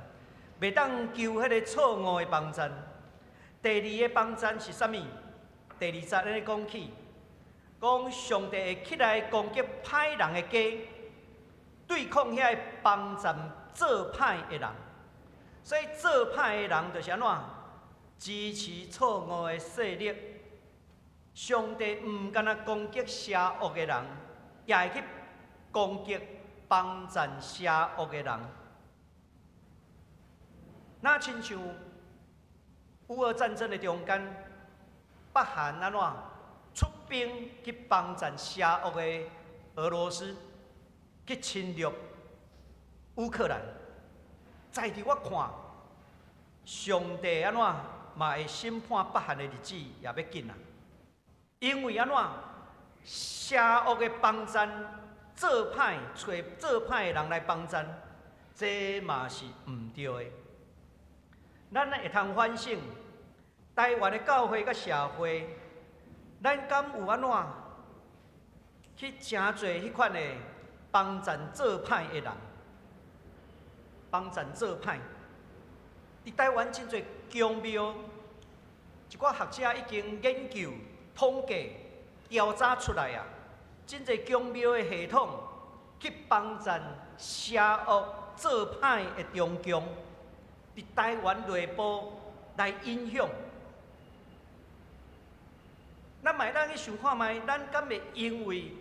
Speaker 3: 袂当求迄个错误的帮赞。第二个帮赞是啥物？第二节安尼讲起，讲上帝会起来攻击歹人的家，对抗遐个帮赞做歹的人。所以做歹的人就是安怎？支持错误的势力。上帝毋敢若攻击邪恶的人，也会去攻击帮赞邪恶的人。那亲像乌俄战争的中间，北韩安怎出兵去帮赞邪恶的俄罗斯，去侵略乌克兰。在伫我看，上帝安怎嘛会审判北韩的日子也要紧啊！因为安怎邪恶的帮赞做歹，找做歹的人来帮赞，这嘛是毋对的。咱会通反省，台湾的教会甲社会，咱敢有安怎去诚侪迄款的帮赞做歹的人，帮赞做歹。伫台湾真侪宫庙，一寡学者已经研究、统计、调查出来啊，真侪宫庙的系统去帮赞邪恶做歹的中共。伫台湾内部来影响，咱嘛会当去想看觅，咱敢会因为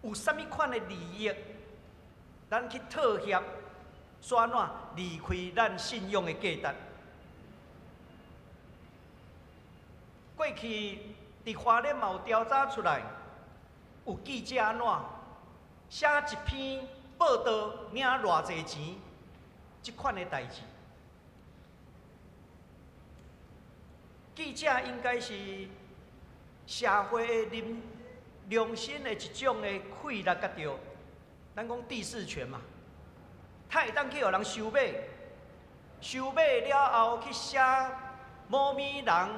Speaker 3: 有啥物款的利益，咱去妥协，煞安怎离开咱信仰的价值？过去伫花莲嘛有调查出来，有记者安怎写一篇报道，领偌济钱，即款的代志。记者应该是社会的良心的一种的傀儡甲着，咱讲第四权嘛，他会当去互人收买，收买了后去写某物人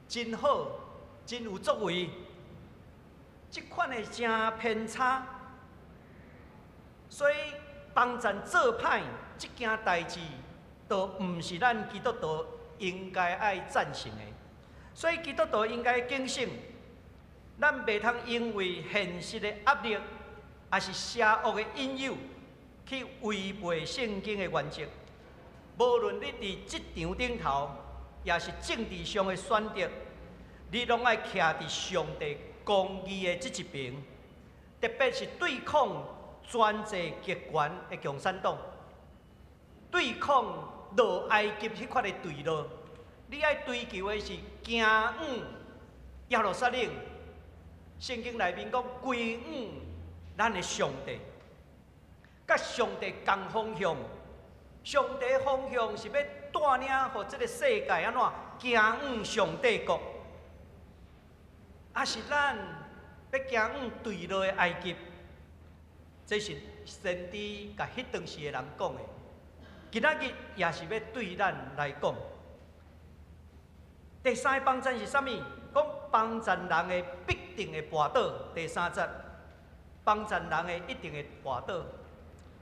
Speaker 3: 真好，真有作为，即款的真偏差，所以帮咱做歹即件代志，都毋是咱基督徒应该爱赞成的。所以基督徒应该警醒，咱袂通因为现实的压力，也是邪恶的引诱，去违背圣经的原则。无论你伫职场顶头，也是政治上的选择，你拢爱徛伫上帝公义的这一边，特别是对抗专制极权的共产党，对抗落埃及迄款的对路。你爱追求的是行往耶路撒冷。圣经内面讲归往咱的上帝，甲上帝同方向。上帝的方向是要带领互这个世界安怎行往上帝国，也是咱要行往对落的埃及。这是先知甲迄当时的人讲的，今仔日也是要对咱来讲。第三个帮战是啥物？讲帮战人的必定会跋倒。第三节，帮战人的一定会跋倒。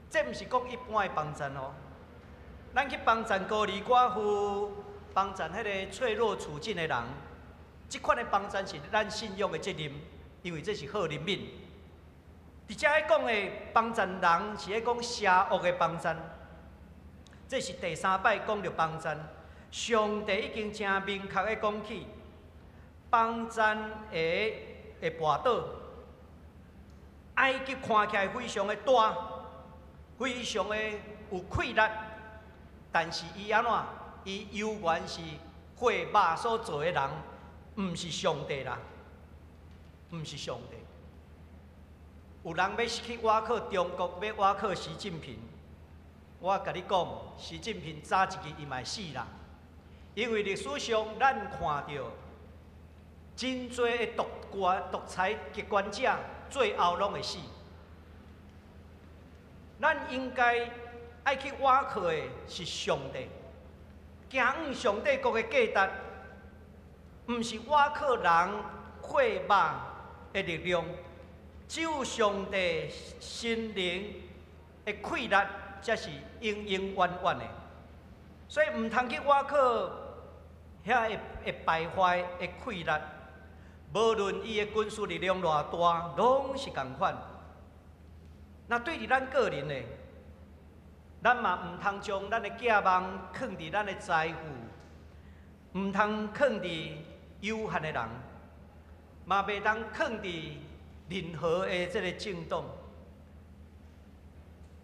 Speaker 3: 这毋是讲一般的帮战哦。咱去帮战孤儿寡妇，帮战迄个脆弱处境的人，即款的帮战是咱信仰的责任，因为这是好人民。伫遮咧讲的帮战人是咧讲邪恶的帮战，这是第三摆讲到帮战。上帝已经真明确的讲起，帮战会跋倒。埃及看起来非常的大，非常的有气力，但是伊安怎？伊犹原是火肉所做的人，毋是上帝啦，毋是上帝。有人要去挖靠中国，要挖靠习近平，我甲你讲，习近平早一日伊嘛死啦。因为历史上咱看到真多的独裁极权者，最后拢会死。咱应该爱去挖靠的是上帝，行往上帝国的价值，毋是挖靠人血肉的力量，只有上帝心灵的气力，才是永永远远的。所以毋通去挖靠遐会败坏的气力，无论伊的军事力量偌大，拢是共款。那对于咱个人呢，咱嘛毋通将咱的寄望放伫咱的财富，毋通放伫有限的人，嘛袂当放伫任何的这个政党。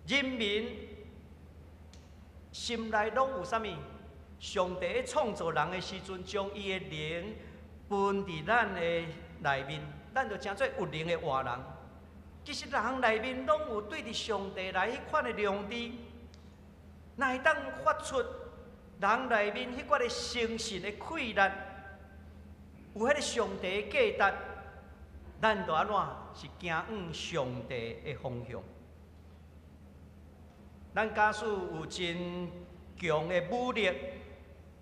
Speaker 3: 人民心内拢有啥物？上帝在创造人的时阵，将伊的灵分伫咱的内面，咱就诚做有灵的活人。其实人内面拢有对伫上帝来迄款的良知，哪会当发出人内面迄款的诚实的气力，有迄个上帝的价值，咱就安怎是行往上帝的方向。咱假使有真强的武力，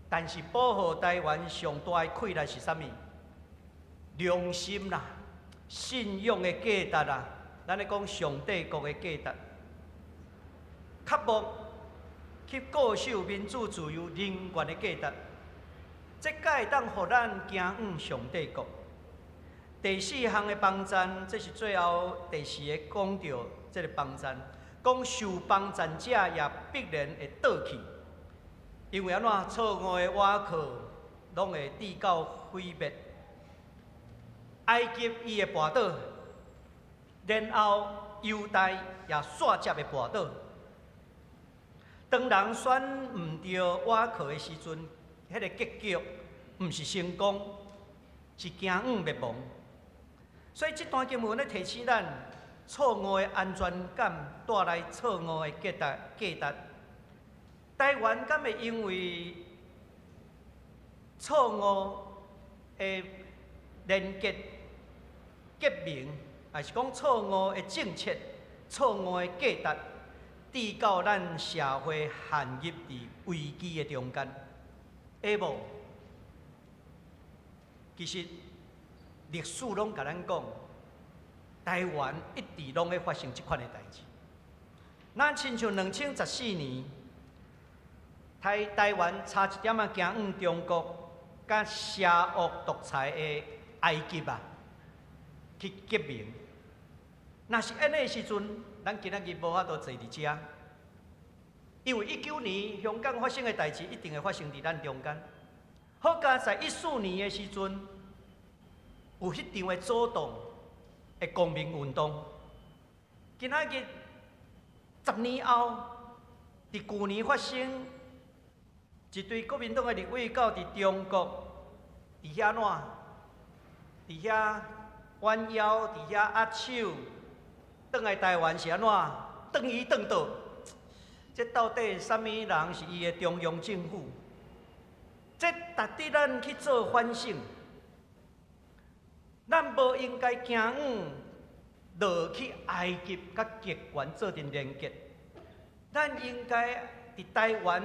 Speaker 3: 但是保护台湾上大的气力是啥物？良心啦，信仰的价值啦，咱咧讲上帝国的价值，渴望去固守民主自由人权的价值，这才会当互咱行往上帝国。第四项的帮战，这是最后第四个讲到这个帮战，讲受帮战者也必然会倒去。因为安怎错误的挖靠，拢会致到毁灭。埃及伊会跋倒，然后犹大也煞接会跋倒。当人选毋对挖靠的时阵，迄个结局毋是成功，是行往灭亡。所以这段经文咧提醒咱，错误的安全感带来错误的价值。台湾敢会因为错误的连结革命，还是讲错误的政策、错误的价值，致到咱社会陷入伫危机的中间？会无？其实历史拢甲咱讲，台湾一直拢会发生即款的代志。咱亲像2014年，台湾差一点仔行往中国甲邪恶独裁的埃及去革命。若是安尼的时阵，咱今仔日无法度坐伫遮，因为19年香港发生的代志一定会发生伫咱中间。好佳在14年的时阵，有迄场的阻挡的公民运动。今仔日10年后，伫去年发生一队国民党的立委到伫中国，伫遐哪？伫遐弯腰，伫遐握手，转来台湾是安怎？转伊转倒？这到底什么人是伊的中央政府？这值得咱去做反省。咱无应该行往落去埃及甲极权做阵连结，咱应该伫台湾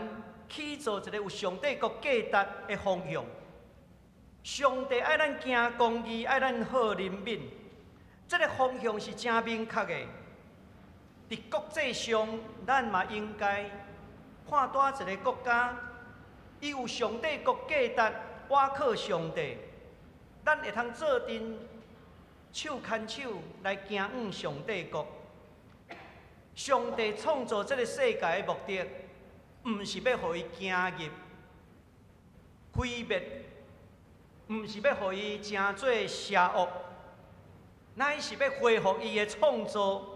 Speaker 3: 去做一个有上帝国价值的方向。上帝爱咱行公义，爱咱好人民，这个方向是真明确的。伫国际上，咱嘛应该看待一个国家，伊有上帝国价值，倚靠上帝，咱会通做阵手牵手来行往上帝国。上帝创造这个世界的目的，毋是要互伊行入毁灭，毋是要互伊成做邪恶，乃是要恢复伊的创造。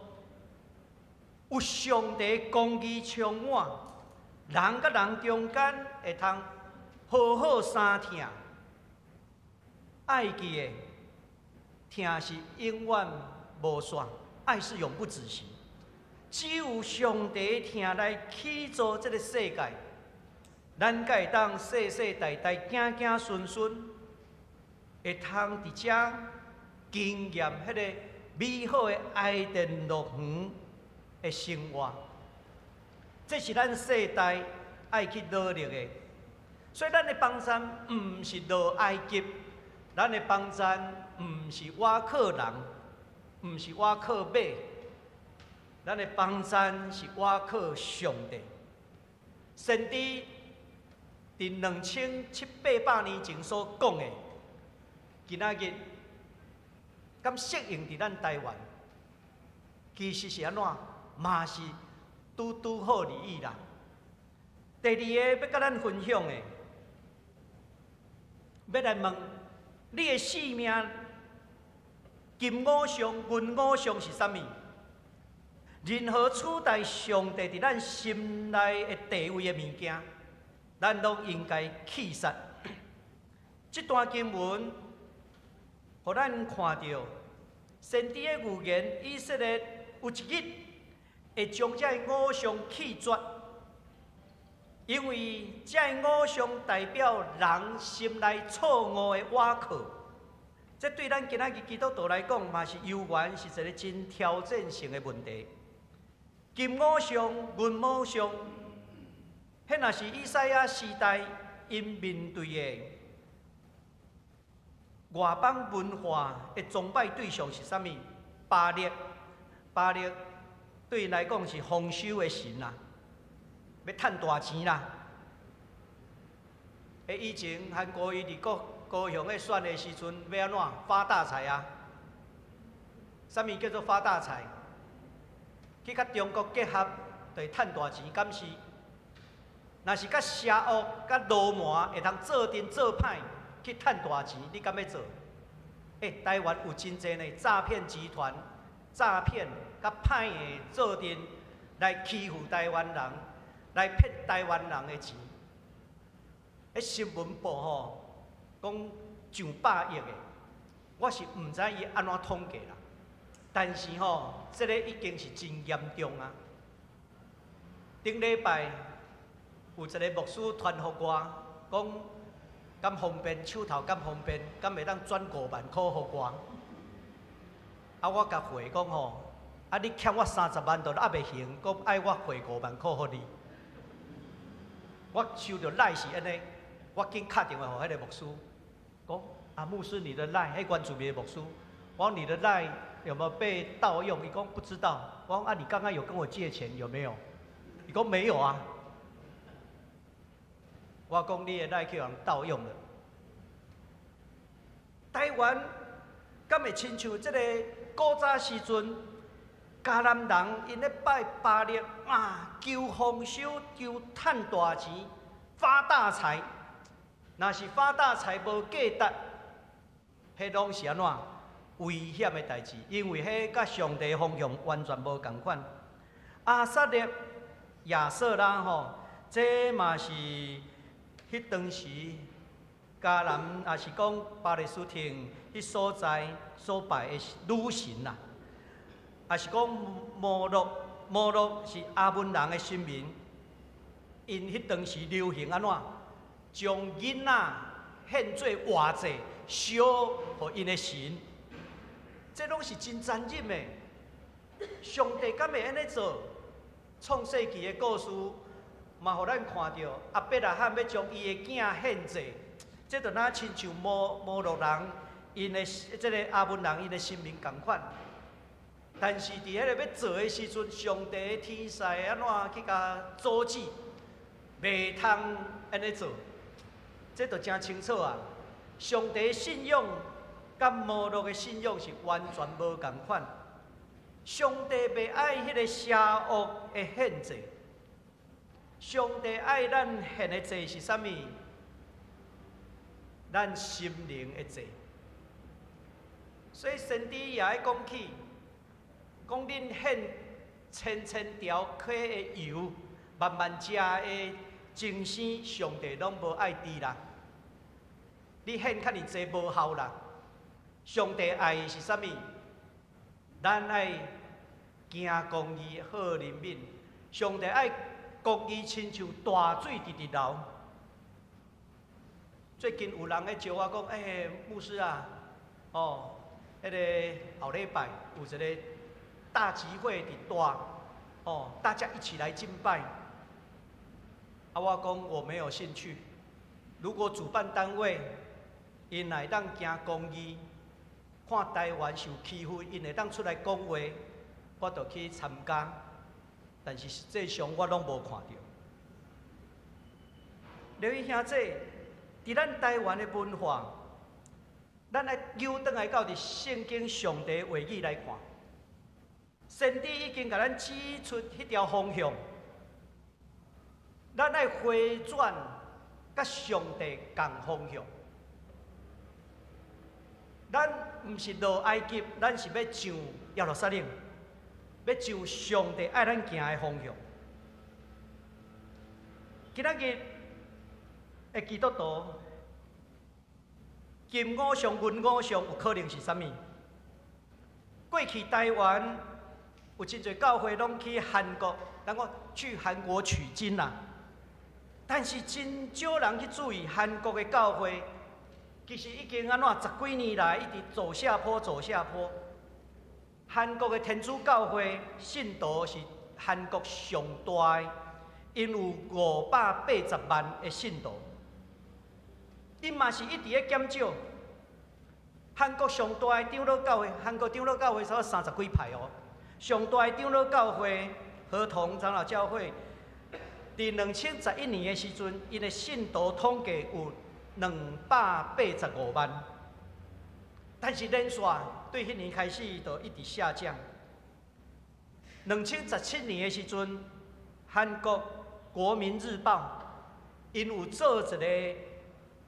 Speaker 3: 有上帝公义充满，人甲人中间会通好好相听。爱记的，听是永远无煞，爱是永不止息。只有上帝听来起造这个世界，咱才会当世世代代、子子孙孙，会通伫遮经验迄个美好的爱电乐园的生活。这是咱世代爱去努力的。所以咱的帮山毋是落埃及，咱的帮山毋是倚靠人，毋是倚靠马，咱的帮山是倚靠上帝。先知伫2700-800年前所讲的，今仔日敢适应伫咱台湾，其实是安怎？嘛是拄拄好而已啦。第二个要甲咱分享的，要来问你的性命，金偶像、银偶像是啥物？任何取代上帝伫咱心内的地位的物件，咱拢应该弃杀。这段经文，互咱看到先知的预言，以色列有一日会将这个偶像弃绝，因为这个偶像代表人心内错误的倚靠。这对咱今仔日基督徒来讲，嘛是悠远，是一个真挑战性的问题。金偶像、银偶像，迄若是以赛亚时代因面对的外邦文化的崇拜对象是啥物？巴力，巴力对因来讲是丰收的神啦，要赚大钱啦。以前韩国瑜伫高雄咧选的时阵，要安怎发大财啊？啥物叫做发大财？去甲中国结合，就会赚大钱，敢是？若是甲邪恶、甲罗马会通做阵做歹去赚大钱，你敢要做？台湾有真侪呢诈骗集团、诈骗甲歹的做阵来欺负台湾人，来骗台湾人的钱。新闻报讲上百亿的，我是毋知伊安怎统计啦。但是吼，这个已经是真严重啊！顶礼拜有一个牧师传互我，讲敢方便手头敢方便，敢会当转5万块互我。啊，我甲回讲吼，啊你欠我30万都还袂行，搁爱我汇5万块互你。我收到赖是安尼，我紧打电话互迄个牧师，讲啊牧师你的赖，迄原住民的牧师，我讲你的赖有没有被盗用？伊讲不知道。我讲啊你刚刚有跟我借钱有没有？伊讲没有啊。我讲你的赖去人盗用了。台湾敢会亲像这个古早时阵，迦南人因咧拜巴力啊，求丰收，求赚大钱，发大财。若是发大财无价值，迄拢是安怎危险的代志？因为迄甲上帝方向完全无共款。阿撒列、亚瑟拉吼，这嘛是迄当时迦南也是讲巴勒斯汀迄所在所拜的女神啦，也是讲摩洛是阿文人的神明。因迄当时流行安怎，将囡仔献做活祭，烧互因的神。这拢是真残忍的。上帝敢会安尼做？创世纪的故事嘛，互咱看到阿伯拉罕要将伊的囝献祭，这就哪亲像摩洛人因的这个阿文人因的神明共款。但是伫迄个要做的时阵，上帝的天使安怎去甲阻止，袂通安尼做，这就真清楚啊！上帝的信仰甲摩洛的信仰是完全无共款。上帝袂爱迄个邪恶的献祭，上帝爱咱献的祭是啥物？咱心灵的祭。所以先知也爱讲起，讲恁献千条溪的油，万只的精生，上帝拢无爱滴啦。你献较尔济无效啦。上帝爱的是啥物？咱爱行公义、好人民。上帝爱公义，亲像大水直直流。最近有人咧招我讲，牧师啊，迄个后礼拜有一个大集会伫大，大家一起来敬拜。啊，我讲我没有兴趣。如果主办单位因会当行公义，看台湾受欺负，因会当出来讲话，我就去参加。但是实际上我拢无看到。刘义兄弟，伫咱台湾的文化，咱来扭转来到伫圣经上帝的话语来看，先知已经甲咱指出迄条方向，咱来回转，甲上帝同方向。咱毋是落埃及，咱是要上耶路撒冷，要上上帝爱咱行的方向。今仔日的基督徒，金偶像、银偶像有可能是啥物？过去台湾有真侪教会拢去韩国，等我去韩国取经啦。但是真少人去注意韩国的教会。其实已经安怎10几年来一直走下坡，走下坡。韩国的天主教会信徒是韩国上大的，因有580万的信徒。因嘛是一直在减少。韩国上大的长老教会，韩国长老教会差不多30几派哦。上大的长老教会合同长老教会，伫2011年的时阵，因的信徒统计有285万，但是人数对迄年开始就一直下降。2017年的时阵，韩国国民日报因有做一个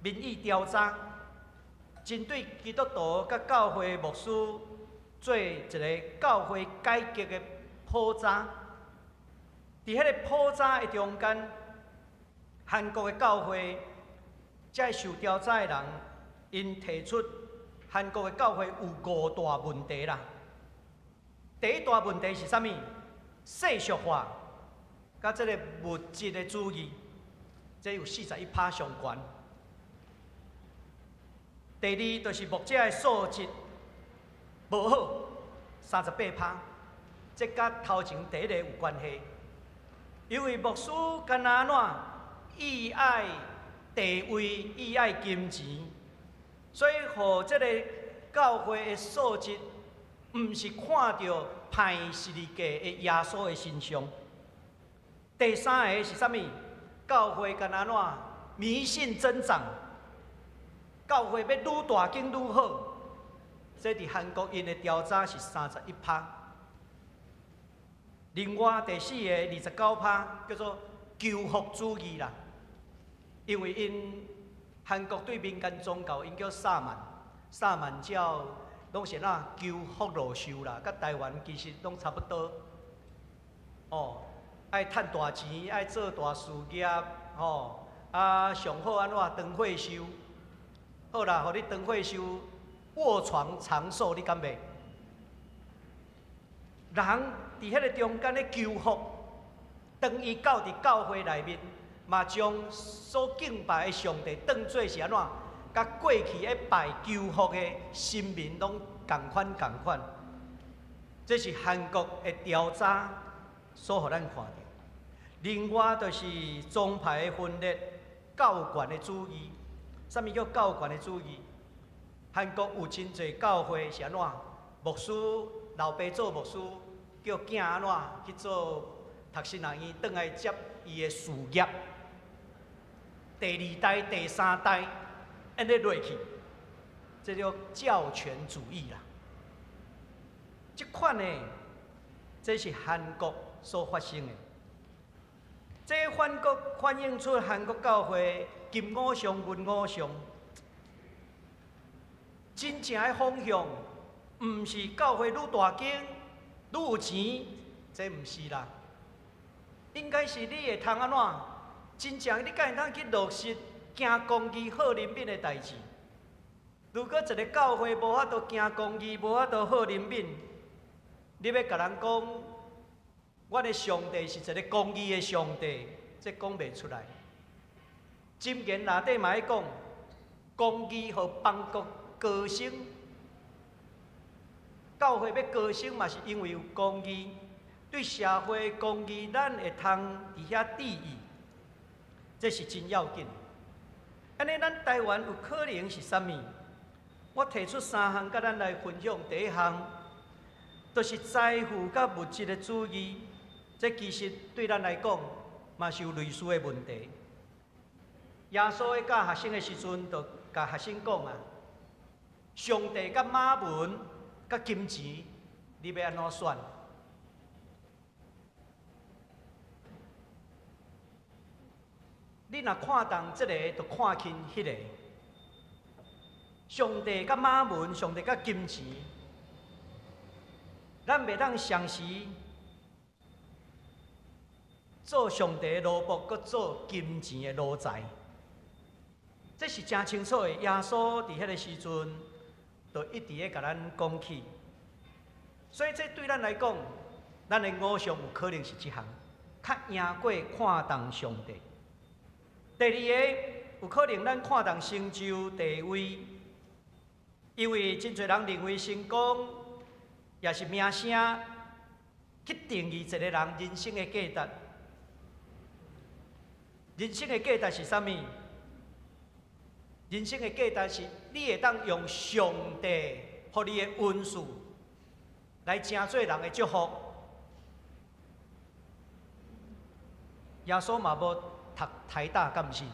Speaker 3: 民意调查，针对基督徒甲教会牧师做一个教会改革的普查。伫迄个普查的中间，韩国的教会，这受调查的人，因提出韩国的教会有5大问题啦。第一大问题是啥物？世俗化，甲这个物质的主义，这有41%相关。第二就是牧者的素质无好，38%，这甲头前第一个有关系。因为牧师干那怎意爱地位，意爱金钱，所以互这个教会的素质，毋是看到歹世界的耶稣的身上。第三个是啥物？教会干那怎迷信增长，教会要愈大间愈好。这伫韩国因的调查是31%。另外第四个29%叫做求福主义啦，因为因韩国对民间宗教因叫萨满教拢是求福禄寿啦，甲台湾其实拢差不多。哦，爱趁大钱，爱做大事业，哦，上好安怎长岁寿？好啦，互你长岁寿，卧床长寿，你敢袂？人伫迄个中间咧求福，当伊到伫教会内面，嘛将所敬拜的上帝当作是安怎？甲过去咧拜求福的神明拢共款。这是韩国的调查所互咱看到。另外就是宗派的分裂、教权的主义。啥物叫教权的主义？韩国有真侪教会是安怎？牧师老爸做牧师，叫囝安怎去做读神学院，转来接伊的事业。第2代、第3代，安尼落去，这叫教权主义啦。这款呢，这是韩国所发生的。这反映出韩国教会金五常、文五常，真正的方向，毋是教会愈大间、愈有钱，这毋是啦。应该是你会通安怎？真正你敢会当去落实行公义、好人品的代志。如果一个教会无法度行公义、无法度好人品，你要甲人讲，阮的上帝是一个公义的上帝，这讲袂出来。箴言内底嘛爱讲，公义互邦国高升。教会要高升嘛，是因为有公义，对社会公义，咱会通伫遐注意，这是真要紧。安尼，咱台湾有可能是啥物？我提出3项，甲咱来分享。第一项，就是财富甲物质的主义，这其实对咱来讲，嘛是有类似的问题。耶稣在教学生的时阵，就甲学生讲啊，上帝甲马文甲金钱，你要安怎选？你若看重这个，就看轻迄个。上帝甲马文，上帝甲金钱，咱袂当常时做上帝的奴仆，佮做金钱的奴才。这是真清楚的。耶稣伫迄个时阵，就一直咧甲咱讲起。所以这对咱来讲，咱的五常有可能是这项，较赢过看重上帝。第二个，有可能咱看重成就地位，因为真侪人认为成功也是名声去定义一个人人生的价值。人生的价值是啥物？人生的价值是你会当用上帝予你的恩赐来成做人的祝福。耶稣嘛无读台大，敢毋是？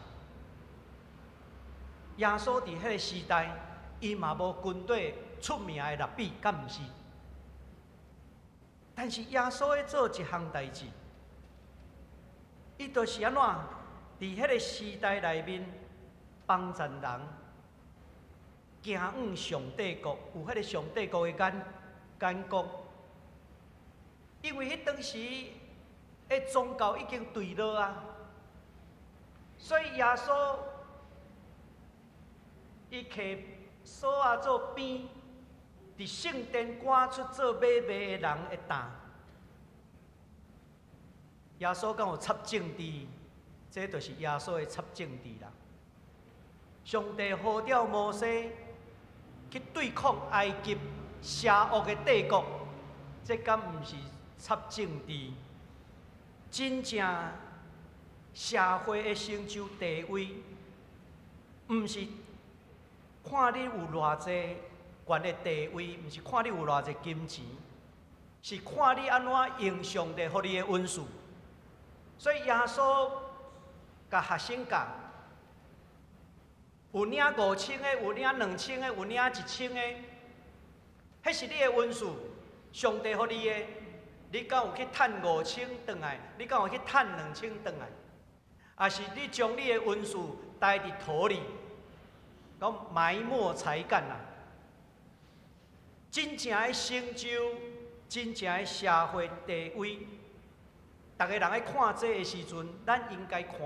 Speaker 3: 耶稣伫迄个时代，伊嘛无军队出名的立比，敢毋是？但是耶稣会做一项代志，伊就是安怎？伫迄个时代内面，帮助人行往上帝国，有迄个上帝国的眼光。因为迄当时的宗教已经对落啊，所以耶稣伊摕锁啊做边，伫圣殿赶出做买卖的人会担。耶稣敢有插政治？这就是耶稣的插政治啦。上帝呼召摩西去对抗埃及邪恶的帝国，这敢毋是插政治？真正社会的成就地位，毋是看你有偌济权的地位，毋是看你有偌济金钱，是看你安怎用上帝予你的恩赐。所以耶稣甲学生讲，有领5000的，有领2000的，有领1000的，迄是你的恩赐，上帝予你的。你敢有去趁5000转来？你敢有去趁2000转来？还是你将你的恩赐待伫土里，讲埋没才干啦？真正的成就，真正的社会地位，逐个人咧看这的时阵，咱应该看，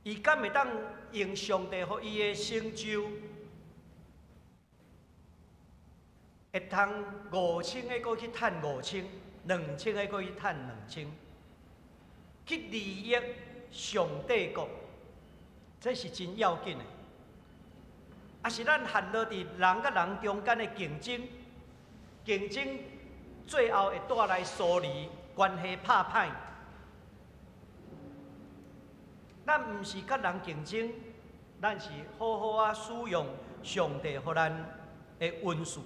Speaker 3: 伊敢会当用上帝予伊的成就，会通5000个过去趁5000，2000个过去趁2000，去利益上帝国，这是真要紧的。啊，是咱陷落伫人甲人中间的竞争，竞争最后会带来疏离，关系拍歹。咱毋是甲人竞争，咱是好好啊使用上帝予咱的恩赐。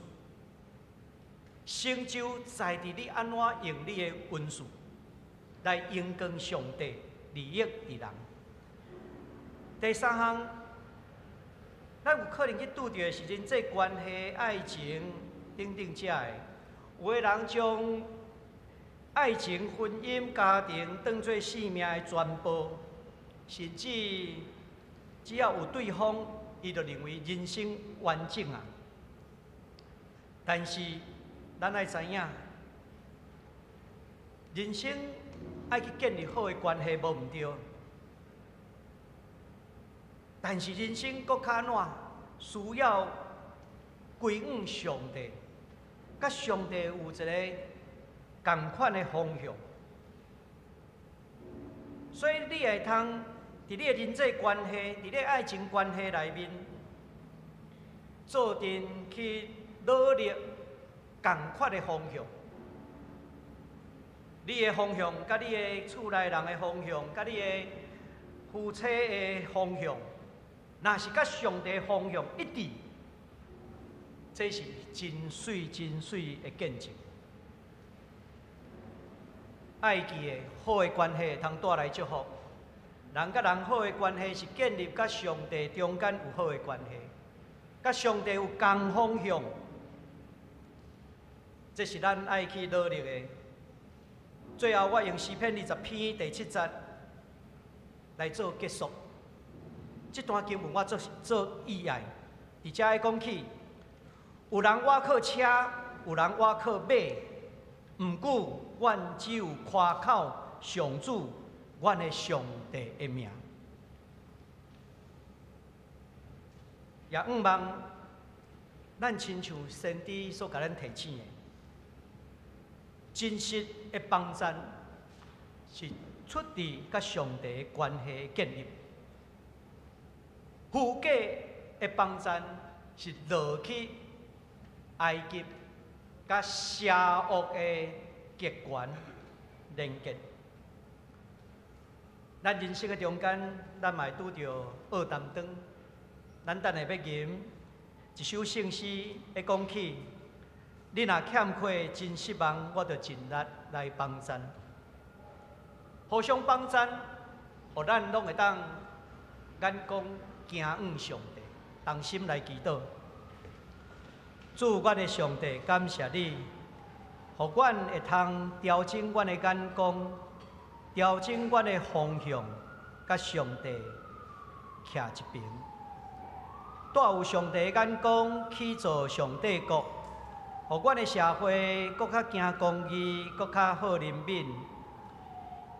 Speaker 3: 成就在伫你安怎用你的恩赐来荣光上帝，利益伫人。第三项，咱有可能去拄到的是人际关系、爱情等等遮的。有的人将爱情、婚姻、家庭当作生命的全部，甚至只要有对方，伊就认为人生完整啊。但是，咱爱知影，人生爱去建立好的关系无毋对，但是人生搁较怎，需要归向上帝，甲上帝有一个同款的方向。所以你会通伫你的人际关系、伫你的爱情关系内面，做阵去努力。同款的方向，你的方向，甲你的厝内人的方向，甲你的夫妻的方向，若是甲上帝的方向一致，这是真水真水的见证。爱记的好的关系，通带来祝福。人甲人好的关系是建立甲上帝中间有好的关系，甲上帝有共方向。这是咱爱去努力的。最后，我用诗篇20篇第7节来做结束。这段经文我做意爱，伫遮讲起，有人我靠车，有人我靠马，毋过阮只有夸口上主，阮的上帝的名。也毋望咱亲像先知所甲咱提醒的。真实的帮助是出自甲上帝的关系建立，虚假的帮助是落去埃及甲邪恶的结缘连结。咱人生的中间，咱嘛会拄着恶担当，咱等下要吟一首圣诗，会讲起。你若欠缺真失望，我就尽力来帮衬，互相帮衬，互咱拢会当眼光行向上帝，同心来祈祷。主，阮的上帝，感谢你，互阮会通调整阮的眼光，调整阮的方向，甲上帝徛一边，带有上帝的眼光去做上帝国。互阮的社会搁较行公义，搁较好人民，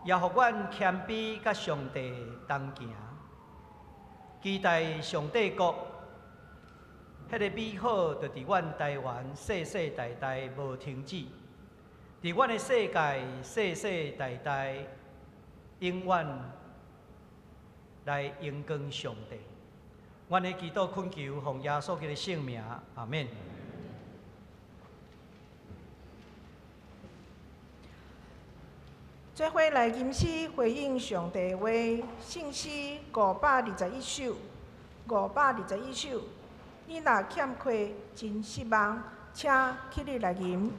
Speaker 3: 也互阮谦卑甲上帝同行，期待上帝国迄个美好就伫阮台湾世世代代无停止，伫阮的世界世世代代永远来荣光上帝。阮的祈祷恳求，奉耶稣基督的圣名，阿免。
Speaker 2: 做伙来吟诗回应上帝话，信诗521首，521首。你若欠缺真失望，请起立来吟。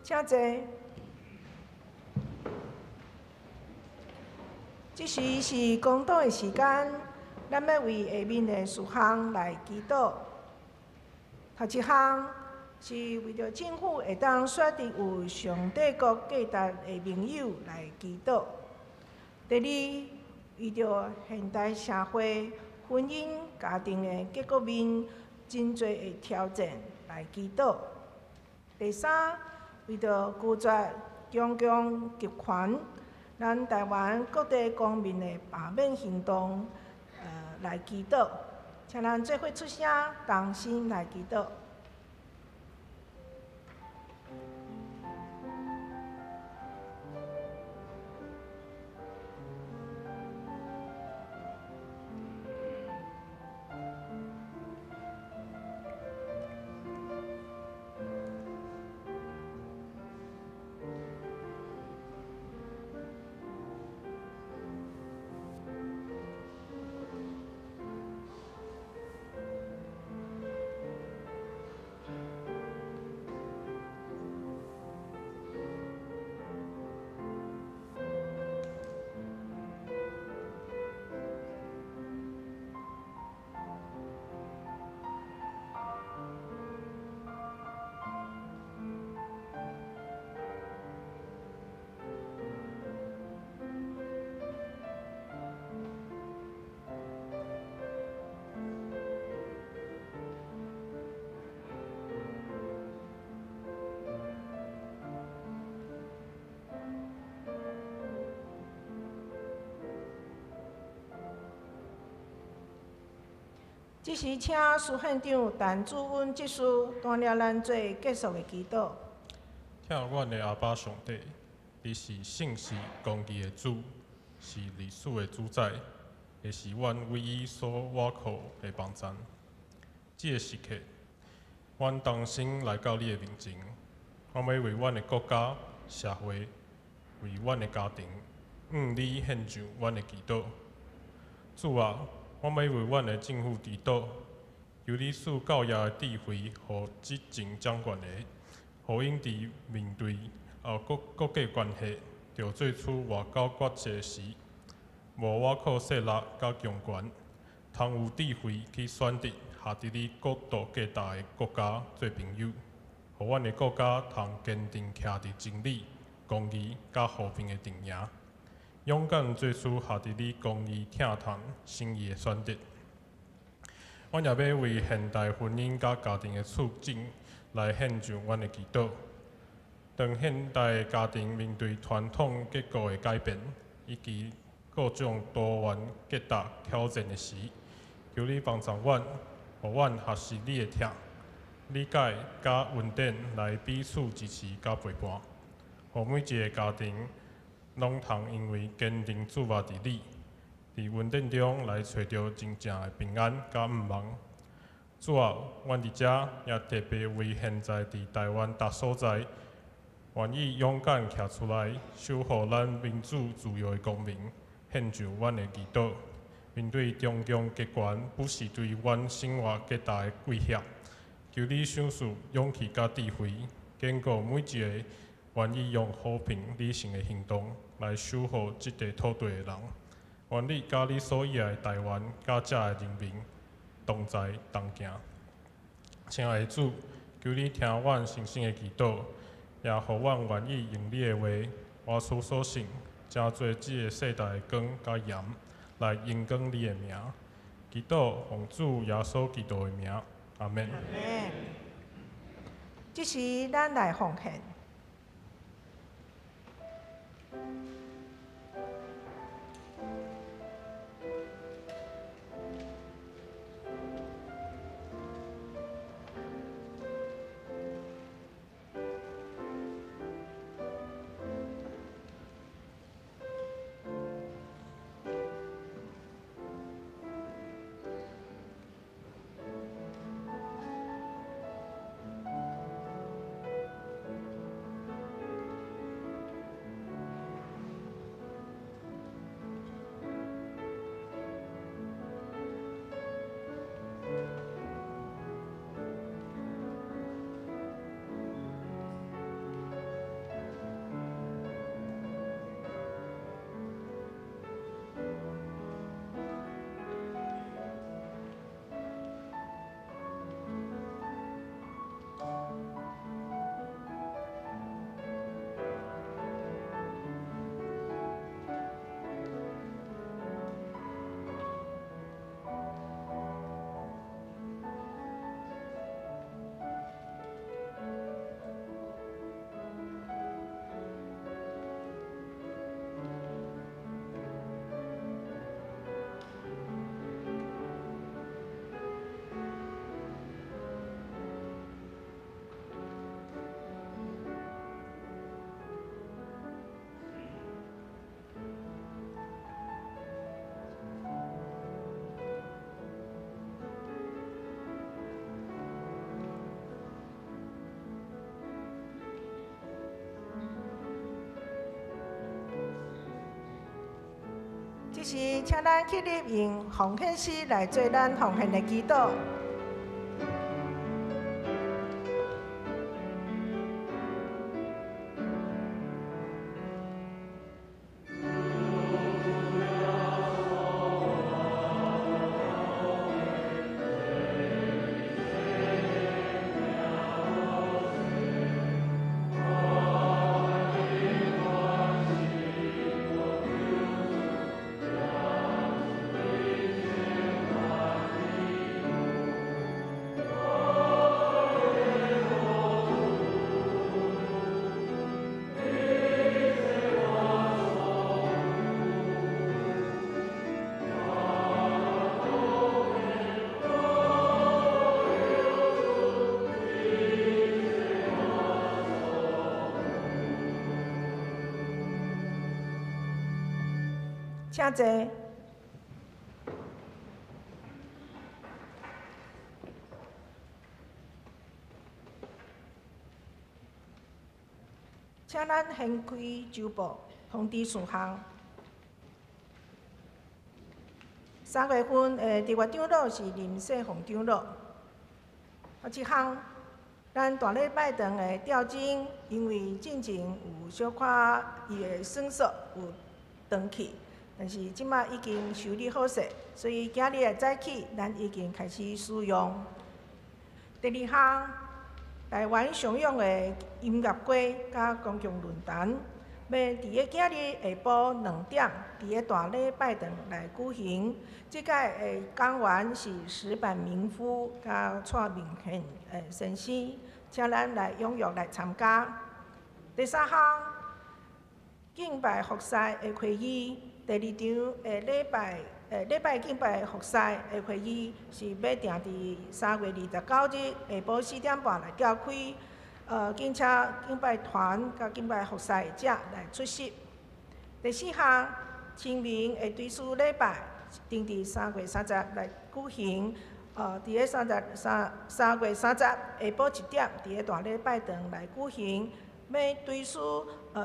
Speaker 2: 请坐。这时是公道的时间，咱要为下面的事项来祈祷。头一项是为着政府会当选择有上帝国价值的盟友来祈祷。第二，为着现代社会婚姻家庭的结构面真侪的挑战来祈祷。第三，为着拒绝强强集权，咱台湾各地公民的罢免行动，来祈祷。请咱做伙出声，同心来祈祷。这时，请司县长陈主温执事带领咱做结束的祈祷。
Speaker 4: 听阮的阿爸上帝，你是圣是公义的主，是历史的主宰，也是阮唯一所倚靠的帮站。这个时刻，阮同心来到你的面前，我要为阮的国家、社会、为阮的家庭，你献上阮的祈祷。主啊，我要为阮的政府祈祷，求你赐教育的智慧，予执政掌权的。互因伫面对国际关系，着做出外交决策时，无倚靠势力甲强权，通有智慧去选择下伫你国度价值的国家做朋友，互阮的国家通坚定徛伫真理、公义甲和平的阵营，勇敢做出下伫你公义疼痛心意的选择。阮也要为现代婚姻甲家庭的促进。来献上阮的祈祷。当现代家庭面对传统结构的改变，以及各种多元结搭挑战的时，求你帮助阮，互阮学习你的疼、理解甲稳定来彼此支持甲陪伴，互每一个家庭拢通因为坚定注目伫你，伫稳定中来找到真正的平安甲毋茫。主啊，阮伫遮也特别为现在伫台湾各所在，愿意勇敢徛出来，守护咱民主自由的公民，献上阮的祈祷。面对种种极权，不是对阮生活极大的威胁，求你赏赐勇气甲智慧，坚固每一个愿意用和平理性的行动来守护这个土地的人。愿你甲你所爱的台湾甲遮的人民。同在同行，亲爱的主，求你听阮诚心的祈祷，也予阮愿意用你的话，我所信，真做这个世代的光甲盐，来荣光你的名。祈祷奉主耶稣基督的名，阿免。
Speaker 2: 阿免。这是咱来奉献。这时，请咱起立用奉献诗来做咱奉献的祈祷。请坐。请咱掀开周报，通知事项。3月份的地月长老是林世宏长老。一项，咱大礼拜堂的吊钟，因为进前有小可伊的损失有断去，但是即马已经修理好势，所以今日的早起，咱已经开始使用。第2项。台湾上勇的音乐会甲公共论坛，要伫个今日下晡2点，伫个大礼拜堂来举行。即届的讲员是石板民夫甲蔡明宪先生，请咱来踊跃来参加。第3项，敬拜服侍的会议，第2场的礼拜敬拜服侍的会议是要定伫3月29日下晡4点半来召开，敬请敬拜团甲敬拜服侍者来出席。第4项，清明的追思礼拜定伫3月30来举行，伫个3月30下晡1点，伫个大礼拜堂来举行。要追思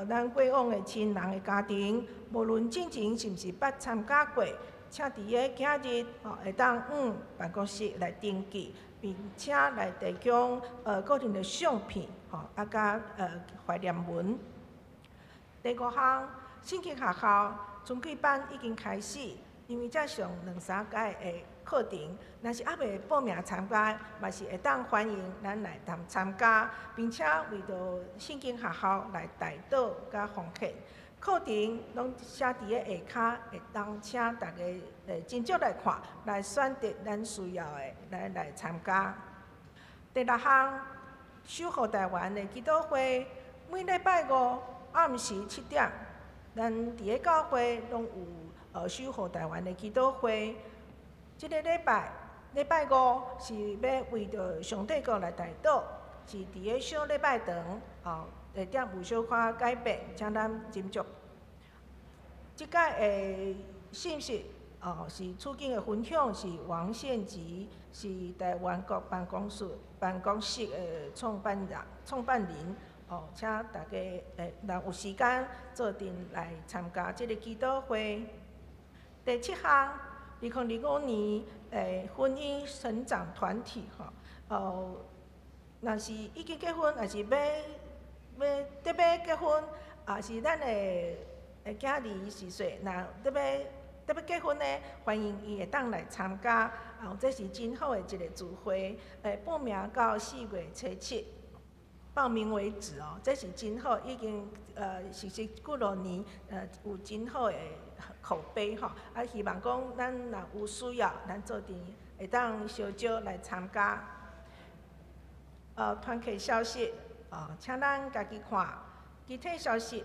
Speaker 2: 咱过往的亲人的家庭，无论进前是毋是捌参加过。请伫个今日会当办公室来登记，并且来提供个人的相片甲怀念文。第5项，圣经学校春季班已经开始，因为才上2-3届的课程，若是还未报名参加，嘛是会当欢迎咱来参加，并且为着圣经学校来代祷甲奉献。课程拢写伫个下骹，会当请大家斟酌来看，来选择咱需要的来参加。第6项，守护台湾的祈祷会，每礼拜5暗时7点，咱伫个教会拢有守护台湾的祈祷会。即个礼拜5是要为着上帝国来代祷，是伫个小礼拜堂地点有小可改变，请咱斟酌。即届的信息是处境的分享，是王献吉，是台湾国办公室的创办人。请大家若有时间做阵来参加即个祈祷会。第7项，2025年婚姻成长团体若是已经结婚，还是要结婚，也是咱的囝儿14岁，若要结婚呢，欢迎伊会当来参加。这是真好的一个聚会。报名到4月初7，报名为止这是真好，已经实施几多年，有真好的口碑希望讲咱若有需要，咱做阵会当小招来参加。团契消息，请咱家己看。具体消息，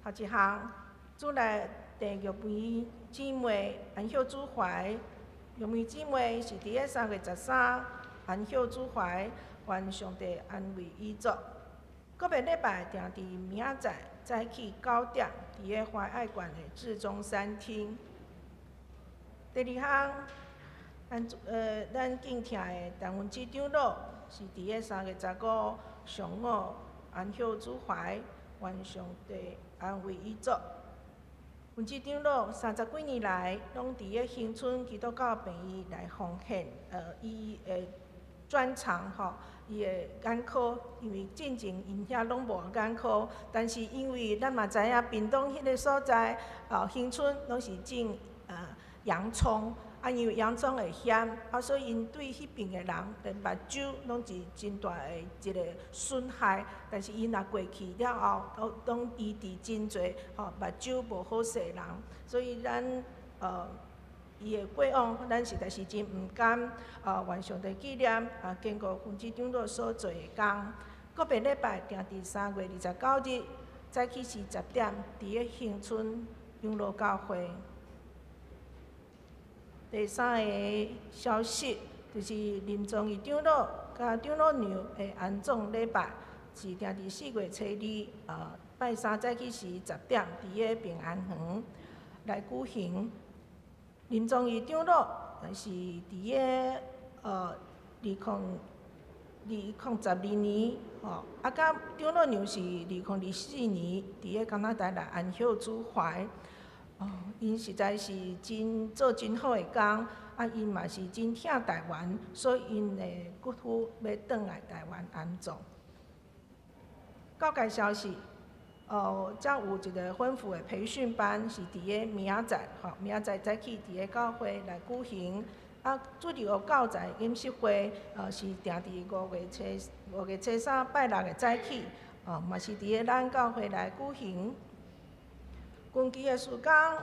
Speaker 2: 头一项，主内地玉梅姊妹安孝主怀，玉梅姊妹是伫个3月13安孝主怀，愿上帝安慰伊族。个别礼拜定伫明仔载早起9点，伫个怀爱馆的至中山厅。第2项，咱敬听的陈文基长老是伫个3月15上午安孝主怀，愿上帝安慰伊族。文基长老30几年来，拢伫个乡村基督教病院来奉献伊的专长伊的眼科，因为进前因遐拢无眼科，但是因为咱嘛知影屏东迄个所在乡村拢是种洋葱。因为洋葱会咸，所以因对迄边的人的目睭拢是真大的一个损害。但是伊若过去了后，拢医治真侪目睭无好势人。所以咱伊的过往，咱实在是真毋甘愿上帝纪念经过分支长老所做的工。个别礼拜定伫3月29日，早起是10点，伫个乡村养老教会。第3个消息就是林宗义长老甲长老娘的安葬礼拜是定伫4月初2，拜3早起时10点，伫个平安园。来举行。林宗义长老是伫个2012年，甲长老娘是2024年伫个加拿大来安息主怀。因实在是做真好的工，因嘛是真疼台湾，所以因的骨灰要转来台湾安葬。告解消息，才有一个婚妇的培训班是伫个明仔载，明仔载早起伫个教会来举行。主日学教材饮食会，是定伫5月初3拜六的早起，嘛是伫个咱教会来举行。近期的事工，下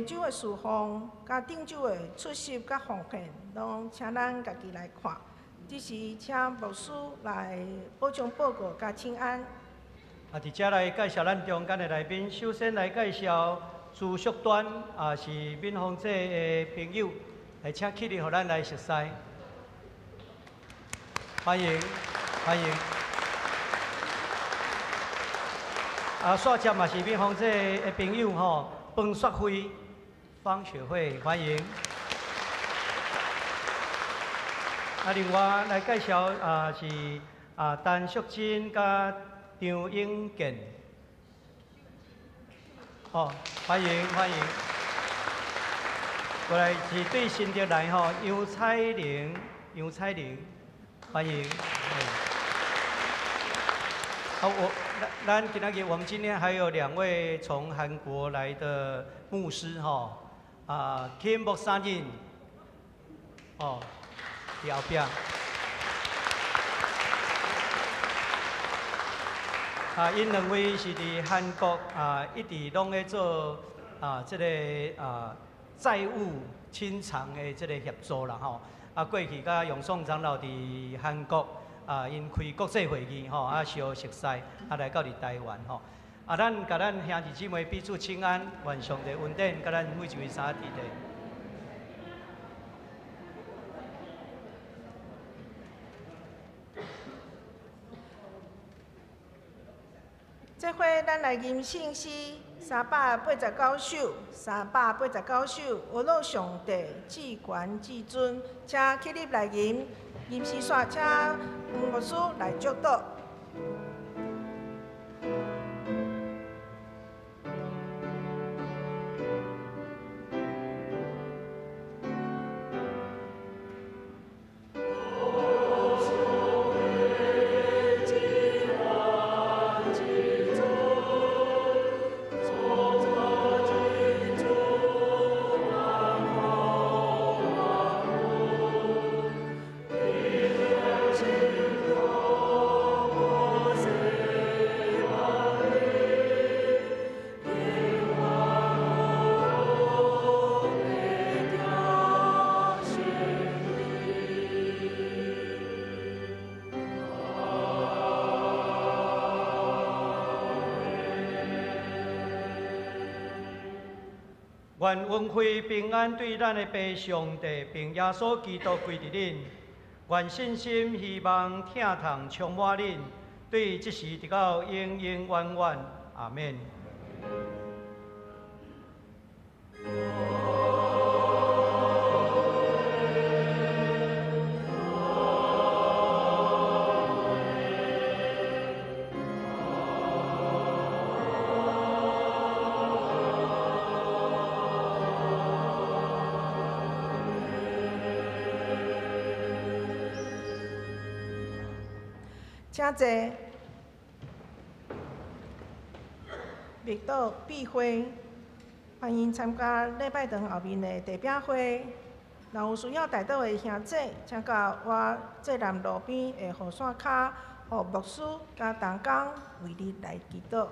Speaker 2: 周的事项，甲顶周的出席甲奉献，拢请咱家己来看。只是请牧师来补充报告甲请安。
Speaker 3: 伫遮来介绍咱中间的来宾，首先来介绍主属端，是闽芳姐的朋友，来请起立，互咱来熟悉。欢迎，欢迎。煞接嘛是闽芳姐的朋友吼，方雪辉、方雪慧，欢迎。另外来介绍是陈淑珍甲张英健，欢迎欢迎。过来是对新的来吼，杨彩玲，欢迎。咱今天我们今天还有2位从韩国来的牧师Kim 목사님，伫后壁。因2位是伫韩国一直拢咧做这个债务清偿的这个协助啦吼。过去甲杨宋长老伫韩国因开国际会议相熟悉，来到伫台湾吼。咱甲咱兄弟姊妹彼此请安，愿上帝恩典，甲咱每一位三弟弟。
Speaker 2: 这回咱来吟圣诗389首，389首，阿罗上帝至权至尊，请起立来吟。吟诗煞，请牧师来祝祷。
Speaker 3: 愿恩惠平安对咱的父上帝，并耶稣基督归伫恁。愿信心、希望、疼痛充满恁，对即时直到永永远远。阿免。
Speaker 2: 请坐，密道闭会，欢迎参加礼拜堂后面的地饼会。若有需要代祷的兄弟，请到我济南路边的雨伞卡，予牧师甲同工为你来祈祷。